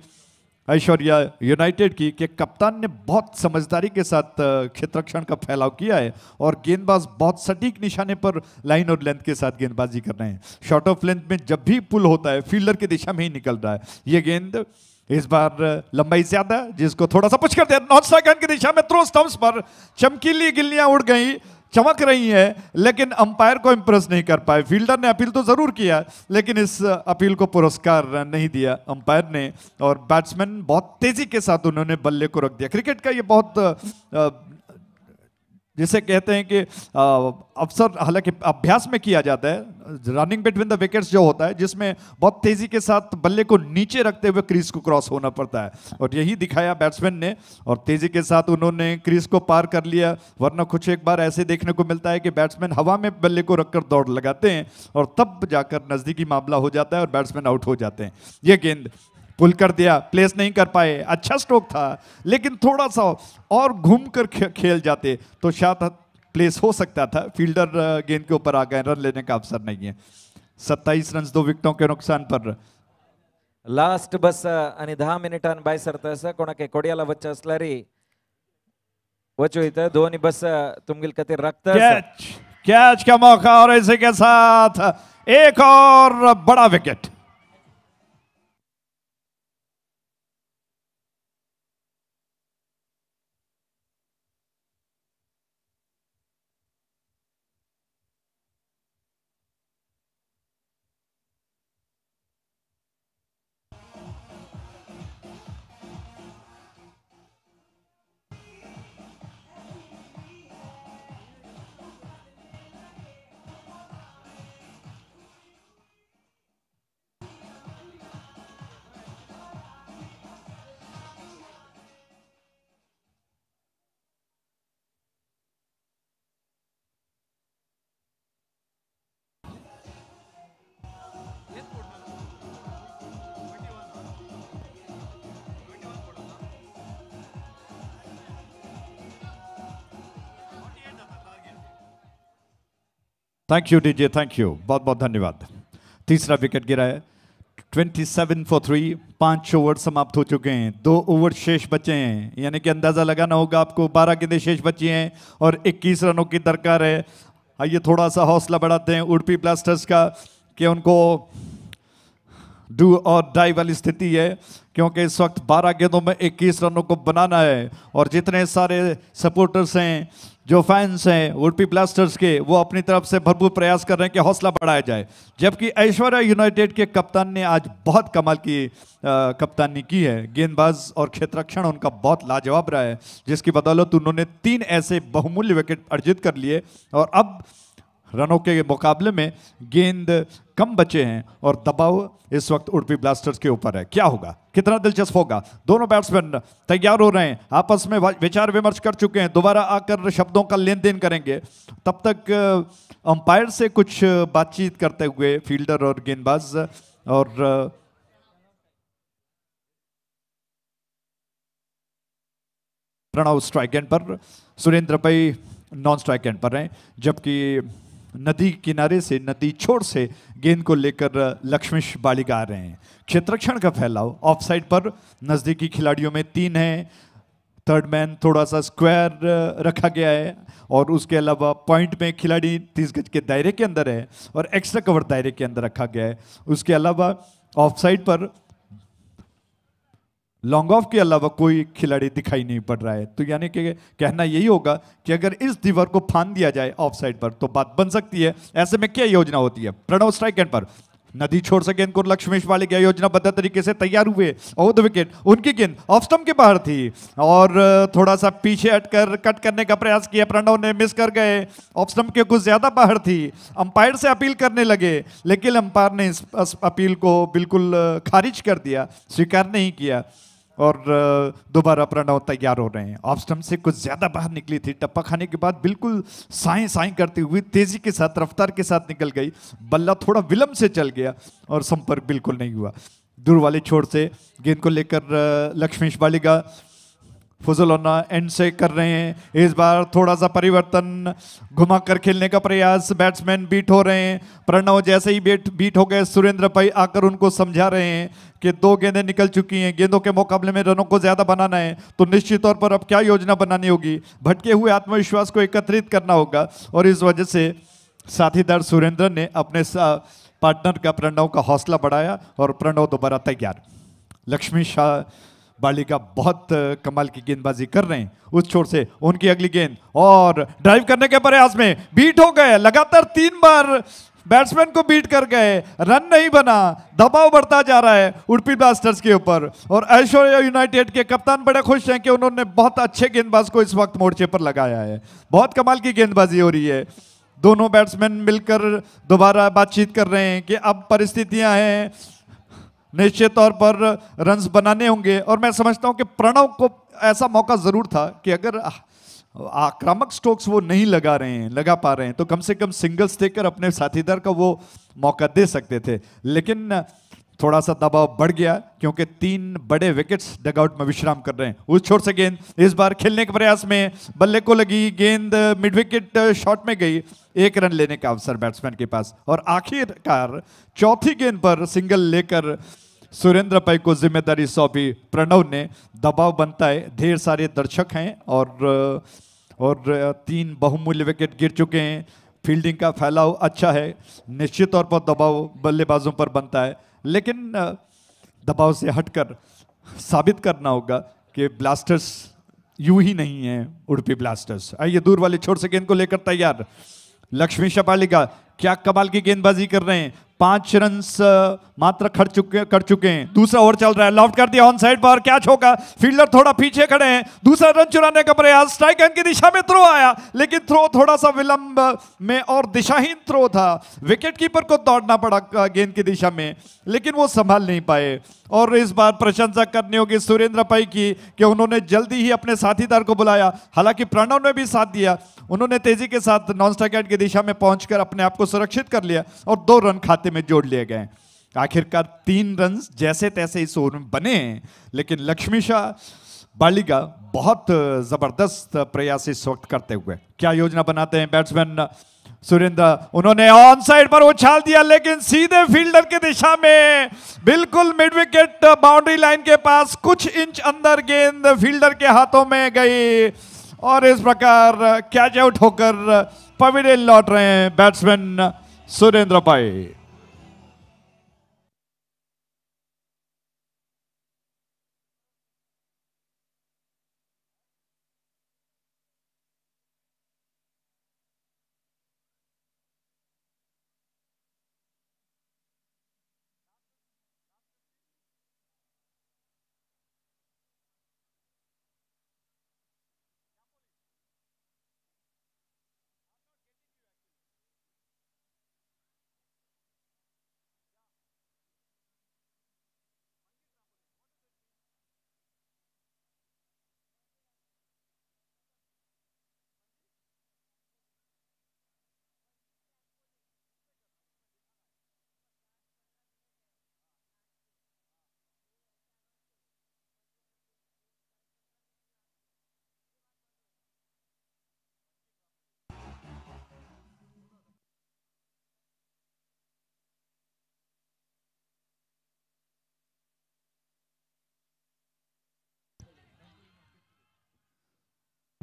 S7: ऐश्वर्या यूनाइटेड की कि कप्तान ने बहुत समझदारी के साथ क्षेत्ररक्षण का फैलाव किया है और गेंदबाज बहुत सटीक निशाने पर लाइन और लेंथ के साथ गेंदबाजी कर रहे हैं। शॉर्ट ऑफ लेंथ में जब भी पुल होता है फील्डर की दिशा में ही निकल रहा है। ये गेंद इस बार लंबाई ज्यादा जिसको थोड़ा सा पुश कर दिया, नॉन स्ट्राइक की दिशा में थ्रो स्टंप्स पर चमकीली गिल्लियां उड़ गई, चमक रही है, लेकिन अंपायर को इंप्रेस नहीं कर पाए। फील्डर ने अपील तो जरूर किया लेकिन इस अपील को पुरस्कार नहीं दिया अंपायर ने और बैट्समैन बहुत तेजी के साथ उन्होंने बल्ले को रख दिया। क्रिकेट का ये बहुत जिसे कहते हैं कि अक्सर हालांकि अभ्यास में किया जाता है, रनिंग बिटवीन द विकेट्स जो होता है जिसमें बहुत तेजी के साथ बल्ले को नीचे रखते हुए क्रीज को क्रॉस होना पड़ता है और यही दिखाया बैट्समैन ने और तेजी के साथ उन्होंने क्रीज को पार कर लिया। वरना कुछ एक बार ऐसे देखने को मिलता है कि बैट्समैन हवा में बल्ले को रखकर दौड़ लगाते हैं और तब जाकर नजदीकी मामला हो जाता है और बैट्समैन आउट हो जाते हैं। ये गेंद पुल कर दिया, प्लेस नहीं कर पाए, अच्छा स्ट्रोक था लेकिन थोड़ा सा और घूमकर खेल जाते तो शायद प्लेस हो सकता था। फील्डर गेंद के ऊपर आ गए, रन लेने का अवसर नहीं है। 27 रन 2 विकेटों के नुकसान पर
S8: लास्ट बस आणि 10 मिनिटांनी बाय सरता कोणाके कोडियाला वच्चे असल्यारी वचो इथं दोन्ही बस तुमगिल कते रक्त
S7: कैच का मौका और इसी के साथ एक और बड़ा wicket. Thank you DJ, thank you, बहुत बहुत धन्यवाद। तीसरा विकेट गिरा है 27 for 3। 5 ओवर समाप्त हो चुके हैं, 2 ओवर शेष बचे हैं, यानी कि अंदाजा लगाना होगा आपको 12 गेंदें शेष बची हैं और 21 रनों की दरकार है। आइए थोड़ा सा हौसला बढ़ाते हैं उडुपी ब्लास्टर्स का कि उनको डू और डाई वाली स्थिति है क्योंकि इस वक्त 12 गेंदों में 21 रनों को बनाना है और जितने सारे सपोर्टर्स हैं, जो फैंस हैं उडुपी ब्लास्टर्स के, वो अपनी तरफ से भरपूर प्रयास कर रहे हैं कि हौसला बढ़ाया जाए। जबकि ऐश्वर्या यूनाइटेड के कप्तान ने आज बहुत कमाल की कप्तानी की है। गेंदबाज और क्षेत्ररक्षण उनका बहुत लाजवाब रहा है जिसकी बदौलत उन्होंने 3 ऐसे बहुमूल्य विकेट अर्जित कर लिए और अब रनों के मुकाबले में गेंद कम बचे हैं और दबाव इस वक्त उडुपी ब्लास्टर्स के ऊपर है। क्या होगा, कितना दिलचस्प होगा। दोनों बैट्समैन तैयार हो रहे हैं, आपस में विचार विमर्श कर चुके हैं, दोबारा आकर शब्दों का लेन देन करेंगे। तब तक अंपायर से कुछ बातचीत करते हुए फील्डर और गेंदबाज और प्रणव स्ट्राइक एंड पर, सुरेंद्र भाई नॉन स्ट्राइक एंड पर हैं, जबकि नदी किनारे से, नदी छोर से गेंद को लेकर लक्ष्मीश बालिका आ रहे हैं। क्षेत्ररक्षण का फैलाव ऑफ साइड पर नजदीकी खिलाड़ियों में 3 है, थर्ड मैन थोड़ा सा स्क्वायर रखा गया है और उसके अलावा पॉइंट में खिलाड़ी 30 गज के दायरे के अंदर है और एक्स्ट्रा कवर दायरे के अंदर रखा गया है। उसके अलावा ऑफ साइड पर लॉन्ग ऑफ के अलावा कोई खिलाड़ी दिखाई नहीं पड़ रहा है। तो यानी कि कहना यही होगा कि अगर इस दीवार को फांद दिया जाए ऑफ साइड पर तो बात बन सकती है। ऐसे में क्या योजना होती है। प्रणव स्ट्राइक एंड पर, नदी छोड़ से गेंद को लक्ष्मीश वाले क्या योजनाबद्ध तरीके से तैयार हुए और द विकेट, उनकी गेंद ऑफ स्टंप के बाहर थी और थोड़ा सा पीछे हटकर कट करने का प्रयास किया, प्रणव ने मिस कर गए, ऑफ स्टंप के कुछ ज्यादा बाहर थी। अंपायर से अपील करने लगे लेकिन अंपायर ने इस अपील को बिल्कुल खारिज कर दिया, स्वीकार नहीं किया और दोबारा प्रणव तैयार हो रहे हैं। ऑफ स्टंप से कुछ ज्यादा बाहर निकली थी, टप्पा खाने के बाद बिल्कुल साई साई करती हुई तेजी के साथ, रफ्तार के साथ निकल गई। बल्ला थोड़ा विलंब से चल गया और संपर्क बिल्कुल नहीं हुआ। दूर वाले छोर से गेंद को लेकर लक्ष्मीश बालिगा फुजलोना एंड से कर रहे हैं। इस बार थोड़ा सा परिवर्तन, घुमा कर खेलने का प्रयास, बैट्समैन बीट हो रहे हैं। प्रणव जैसे ही बीट हो गए, सुरेंद्र भाई आकर उनको समझा रहे हैं कि 2 गेंदें निकल चुकी हैं, गेंदों के मुकाबले में रनों को ज्यादा बनाना है तो निश्चित तौर पर अब क्या योजना बनानी होगी, भटके हुए आत्मविश्वास को एकत्रित करना होगा। और इस वजह से साथीदार सुरेंद्र ने अपने पार्टनर का, प्रणव का हौसला बढ़ाया और प्रणव दोबारा तैयार। लक्ष्मी शाह बालिका बहुत कमाल की गेंदबाजी कर रहे हैं। उस छोर से उनकी अगली गेंद और ड्राइव करने के प्रयास में बीट हो गए। लगातार 3 बार बैट्समैन को बीट कर गए, रन नहीं बना, दबाव बढ़ता जा रहा है उडुपी ब्लास्टर्स के ऊपर। और ऐश्वर्या यूनाइटेड के कप्तान बड़े खुश हैं कि उन्होंने बहुत अच्छे गेंदबाज को इस वक्त मोर्चे पर लगाया है। बहुत कमाल की गेंदबाजी हो रही है। दोनों बैट्समैन मिलकर दोबारा बातचीत कर रहे हैं कि अब परिस्थितियां हैं, निश्चित तौर पर रन्स बनाने होंगे। और मैं समझता हूं कि प्रणव को ऐसा मौका जरूर था कि अगर आक्रामक स्ट्रोक्स वो नहीं लगा पा रहे हैं तो कम से कम सिंगल्स देकर अपने साथीदार का वो मौका दे सकते थे। लेकिन थोड़ा सा दबाव बढ़ गया क्योंकि 3 बड़े विकेट्स डगआउट में विश्राम कर रहे हैं। उस छोर से गेंद इस बार खेलने के प्रयास में बल्ले को लगी, गेंद मिड विकेट शॉट में गई। 1 रन लेने का अवसर बैट्समैन के पास और आखिरकार चौथी गेंद पर सिंगल लेकर सुरेंद्र पै को जिम्मेदारी सौंपी प्रणव ने। दबाव बनता है, ढेर सारे दर्शक हैं और 3 बहुमूल्य विकेट गिर चुके हैं। फील्डिंग का फैलाव अच्छा है, निश्चित तौर पर दबाव बल्लेबाजों पर बनता है, लेकिन दबाव से हटकर साबित करना होगा कि ब्लास्टर्स यूं ही नहीं है उडुपी ब्लास्टर्स। आइए दूर वाले छोर से गेंद को लेकर तैयार लक्ष्मी शपालिका, क्या कमाल की गेंदबाजी कर रहे हैं। 5 रन मात्र कर चुके हैं। दूसरा ओवर चल रहा है, लॉफ्ट कर दिया ऑन साइड पर, क्या छोका, फील्डर थोड़ा पीछे खड़े हैं। दूसरा रन चुराने का प्रयास, स्ट्राइक एंड की दिशा में थ्रो आया, लेकिन थ्रो थोड़ा सा विलंब में और दिशाहीन थ्रो था। विकेट कीपर को दौड़ना पड़ा गेंद की दिशा में, लेकिन वो संभाल नहीं पाए। और इस बार प्रशंसा करनी होगी सुरेंद्र पै की कि उन्होंने जल्दी ही अपने साथीदार को बुलाया। हालांकि प्रणव ने भी साथ दिया, उन्होंने तेजी के साथ नॉन स्ट्राइक आउट की दिशा में पहुंचकर अपने आप को सुरक्षित कर लिया और 2 रन खाते में जोड़ लिए गए। आखिरकार 3 रन जैसे तैसे इस ओवर में बने, लेकिन लक्ष्मी शाह बालिका बहुत जबरदस्त प्रयास इस वक्त करते हुए। क्या योजना बनाते हैं बैट्समैन सुरेंद्र, उन्होंने ऑन साइड पर उछाल दिया, लेकिन सीधे फील्डर की दिशा में, बिल्कुल मिड विकेट बाउंड्री लाइन के पास कुछ इंच अंदर गेंद फील्डर के हाथों में गई और इस प्रकार कैच आउट होकर पवेलियन लौट रहे हैं बैट्समैन सुरेंद्र पै।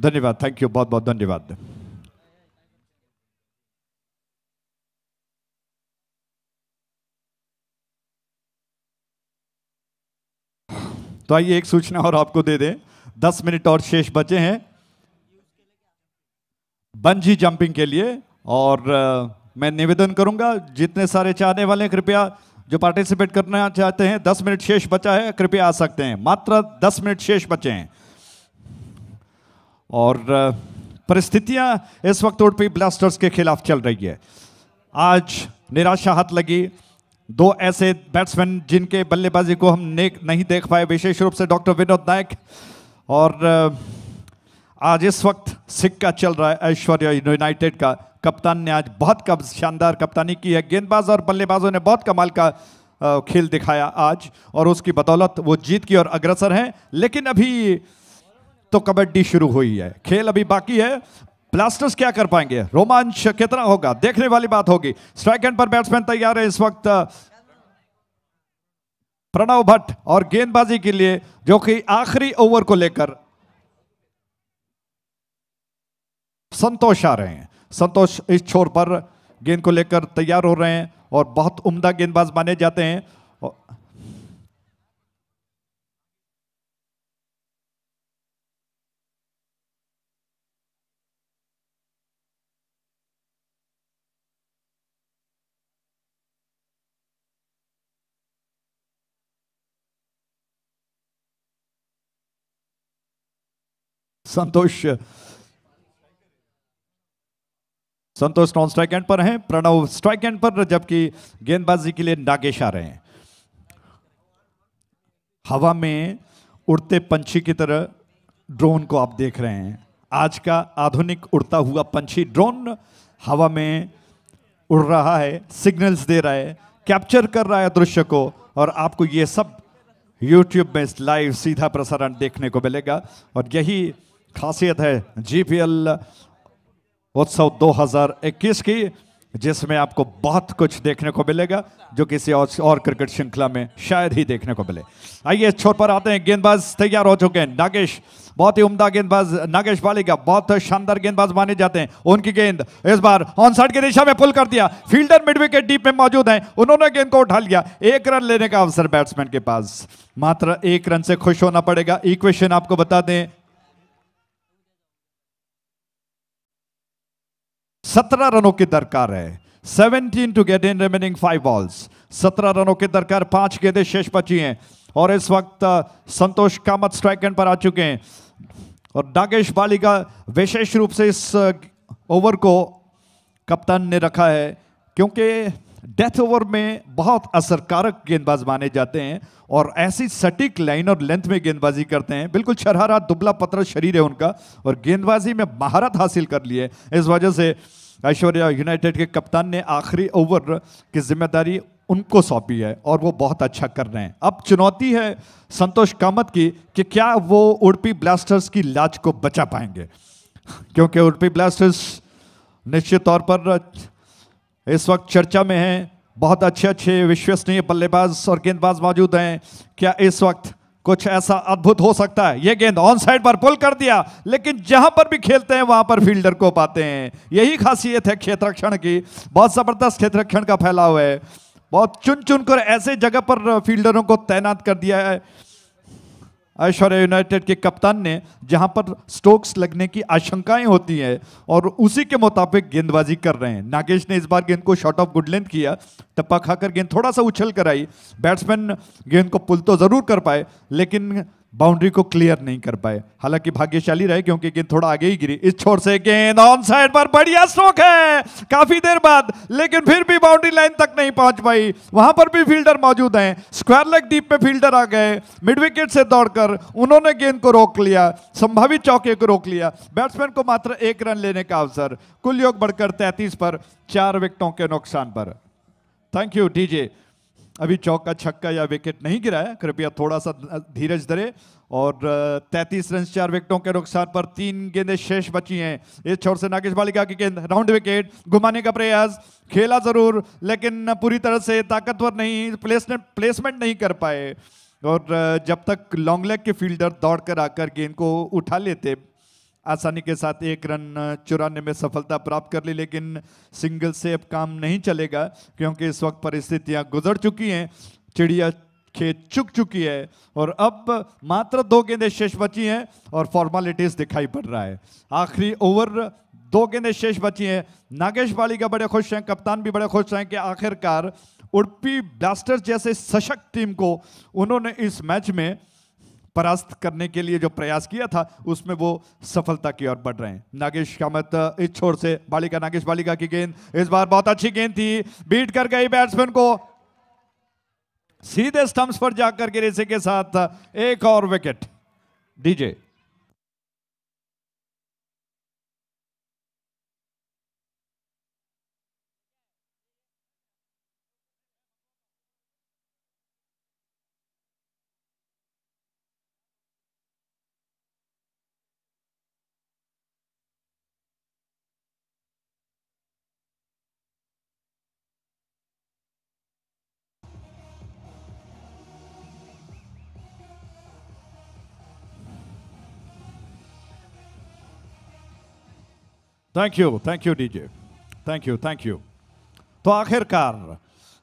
S7: धन्यवाद, थैंक यू, बहुत बहुत धन्यवाद। तो आइए एक सूचना और आपको दे दें, 10 मिनट और शेष बचे हैं बंजी जंपिंग के लिए। और मैं निवेदन करूंगा जितने सारे चाहने वाले हैं, कृपया जो पार्टिसिपेट करना चाहते हैं, 10 मिनट शेष बचा है, कृपया आ सकते हैं। मात्र 10 मिनट शेष बचे हैं। और परिस्थितियां इस वक्त उडुपी ब्लास्टर्स के खिलाफ चल रही है। आज निराशा हाथ लगी, दो ऐसे बैट्समैन जिनके बल्लेबाजी को हम नहीं देख पाए, विशेष रूप से डॉक्टर विनोद नायक। और आज इस वक्त सिक्का चल रहा है ऐश्वर्या यूनाइटेड का। कप्तान ने आज बहुत शानदार कप्तानी की है। गेंदबाज और बल्लेबाजों ने बहुत कमाल का खेल दिखाया आज, और उसकी बदौलत वो जीत की ओर अग्रसर हैं। लेकिन अभी तो कबड्डी शुरू हुई है, खेल अभी बाकी है। ब्लास्टर्स क्या कर पाएंगे, रोमांच कितना होगा, देखने वाली बात होगी। स्ट्राइक एंड पर बैट्समैन तैयार है इस वक्त प्रणव भट्ट, और गेंदबाजी के लिए जो कि आखिरी ओवर को लेकर संतोष आ रहे हैं। संतोष इस छोर पर गेंद को लेकर तैयार हो रहे हैं और बहुत उम्दा गेंदबाज माने जाते हैं। संतोष नॉन स्ट्राइक एंड पर हैं, प्रणव स्ट्राइक एंड पर, जबकि गेंदबाजी के लिए नागेश आ रहे हैं। हवा में उड़ते पंछी की तरह ड्रोन को आप देख रहे हैं। आज का आधुनिक उड़ता हुआ पंछी ड्रोन हवा में उड़ रहा है, सिग्नल्स दे रहा है, कैप्चर कर रहा है दृश्य को, और आपको ये सब YouTube में लाइव सीधा प्रसारण देखने को मिलेगा। और यही खासियत है GPL उत्सव 2021 की, जिसमें आपको बहुत कुछ देखने को मिलेगा जो किसी और क्रिकेट श्रृंखला में शायद ही देखने को मिले। आइए छोर पर आते हैं, गेंदबाज तैयार हो चुके हैं। नागेश बहुत ही उम्दा गेंदबाज, नागेश बालिका बहुत शानदार गेंदबाज माने जाते हैं। उनकी गेंद इस बार ऑन साइड की दिशा में पुल कर दिया, फील्डर मिड विकेट डीप में मौजूद हैं, उन्होंने गेंद को उठा लिया। 1 रन लेने का अवसर बैट्समैन के पास, मात्र 1 रन से खुश होना पड़ेगा। इक्वेशन आपको बता दें, 17 रनों की दरकार है, 17 to get in remaining 5 balls. 17 रनों की दरकार, 5 गेंदें शेष बची हैं। और इस वक्त संतोष कामत स्ट्राइक एंड पर आ चुके हैं, और नागेश बालिका विशेष रूप से इस ओवर को कप्तान ने रखा है, क्योंकि डेथ ओवर में बहुत असरकारक गेंदबाज माने जाते हैं और ऐसी सटीक लाइन और लेंथ में गेंदबाजी करते हैं। बिल्कुल छरहरा दुबला पतला शरीर है उनका, और गेंदबाजी में महारत हासिल कर ली है। इस वजह से ऐश्वर्या यूनाइटेड के कप्तान ने आखिरी ओवर की जिम्मेदारी उनको सौंपी है, और वो बहुत अच्छा कर रहे हैं। अब चुनौती है संतोष कामत की कि क्या वो उडुपी ब्लास्टर्स की लाज को बचा पाएंगे, क्योंकि उडुपी ब्लास्टर्स निश्चित तौर पर इस वक्त चर्चा में हैं। बहुत अच्छे विश्वसनीय बल्लेबाज और गेंदबाज मौजूद हैं। क्या इस वक्त कुछ ऐसा अद्भुत हो सकता है? ये गेंद ऑन साइड पर पुल कर दिया, लेकिन जहां पर भी खेलते हैं वहां पर फील्डर को पाते हैं। यही खासियत है क्षेत्ररक्षण की, बहुत जबरदस्त क्षेत्ररक्षण का फैलाव है। बहुत चुन कर ऐसे जगह पर फील्डरों को तैनात कर दिया है ऐश्वर्या यूनाइटेड के कप्तान ने, जहां पर स्ट्रोक्स लगने की आशंकाएं होती हैं, और उसी के मुताबिक गेंदबाजी कर रहे हैं। नागेश ने इस बार गेंद को शॉट ऑफ गुड लेंथ किया, टप्पा खाकर गेंद थोड़ा सा उछल कर आई। बैट्समैन गेंद को पुल तो जरूर कर पाए, लेकिन बाउंड्री को क्लियर नहीं कर पाए। हालांकि भाग्यशाली रहे, क्योंकि गेंद थोड़ा आगे ही गिरी। इस छोर से गेंद ऑन साइड पर, बढ़िया स्ट्रोक है काफी देर बाद, लेकिन फिर भी बाउंड्री लाइन तक नहीं पहुंच पाई। वहां पर भी फील्डर मौजूद हैं। स्क्वायर लेग डीप में फील्डर आ गए, मिड विकेट से दौड़कर उन्होंने गेंद को रोक लिया, संभावित चौके को रोक लिया। बैट्समैन को मात्र 1 रन लेने का अवसर, कुल योग बढ़कर 33 पर, 4 विकेटों के नुकसान पर। Thank you DJ. अभी चौका छक्का या विकेट नहीं गिरा है, कृपया थोड़ा सा धीरज धरे। और 33 रन 4 विकेटों के नुकसान पर 3 गेंदें शेष बची हैं। इस छोर से नागेश बालिका की गेंद राउंड विकेट, घुमाने का प्रयास, खेला जरूर लेकिन पूरी तरह से ताकतवर नहीं, प्लेसमेंट नहीं कर पाए। और जब तक लॉन्ग लेग के फील्डर दौड़कर आकर गेंद को उठा लेते, आसानी के साथ 1 रन चुराने में सफलता प्राप्त कर ली। लेकिन सिंगल से अब काम नहीं चलेगा, क्योंकि इस वक्त परिस्थितियां गुजर चुकी हैं, चिड़िया खेत चुक चुकी है, और अब मात्र 2 गेंदें शेष बची हैं और फॉर्मेलिटीज दिखाई पड़ रहा है। आखिरी ओवर, 2 गेंदें शेष बची हैं। नागेश बालिका बड़े खुश हैं, कप्तान भी बड़े खुश हैं कि आखिरकार उडुपी ब्लास्टर्स जैसे सशक्त टीम को उन्होंने इस मैच में परास्त करने के लिए जो प्रयास किया था, उसमें वो सफलता की ओर बढ़ रहे हैं। नागेश कामत इस छोर से बालिका, नागेश बालिका की गेंद इस बार बहुत अच्छी गेंद थी, बीट कर गई बैट्समैन को। सीधे स्टंप्स पर जाकर के इसी के साथ एक और wicket. DJ thank you DJ, thank you. तो आखिरकार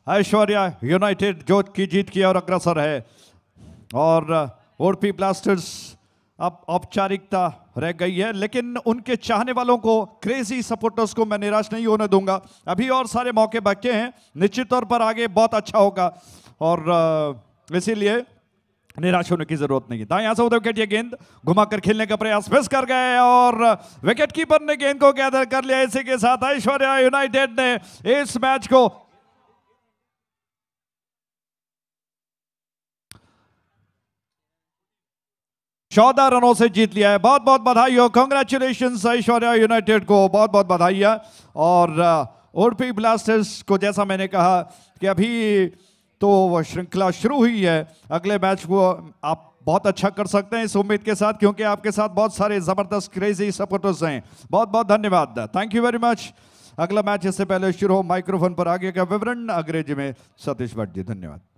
S7: ऐश्वर्या यूनाइटेड जो की जीत की और अग्रसर है, और ओडपी ब्लास्टर्स अब औपचारिकता रह गई है, लेकिन उनके चाहने वालों को, क्रेजी सपोर्टर्स को मैं निराश नहीं होने दूंगा। अभी और सारे मौके बचे हैं, निश्चित तौर पर आगे बहुत अच्छा होगा और इसीलिए निराश होने की जरूरत नहीं है। दाएं से उधर विकेट, ये गेंद घुमाकर खेलने का प्रयास मिस कर गए और विकेट कीपर ने गेंद को गैदर कर लिया। इसी के साथ ऐश्वर्या यूनाइटेड ने इस मैच को 14 रनों से जीत लिया है। बहुत बहुत बधाई हो, कांग्रेचुलेशंस ऐश्वर्या यूनाइटेड को, बहुत बहुत बधाई है। और ओडपी ब्लास्टर्स को जैसा मैंने कहा कि अभी तो वो श्रृंखला शुरू हुई है, अगले मैच को आप बहुत अच्छा कर सकते हैं इस उम्मीद के साथ, क्योंकि आपके साथ बहुत सारे जबरदस्त क्रेजी सपोर्टर्स हैं। बहुत बहुत धन्यवाद, थैंक यू वेरी मच। अगला मैच इससे पहले शुरू हो, माइक्रोफोन पर आगे का विवरण अंग्रेजी में सतीश भट्ट जी। धन्यवाद।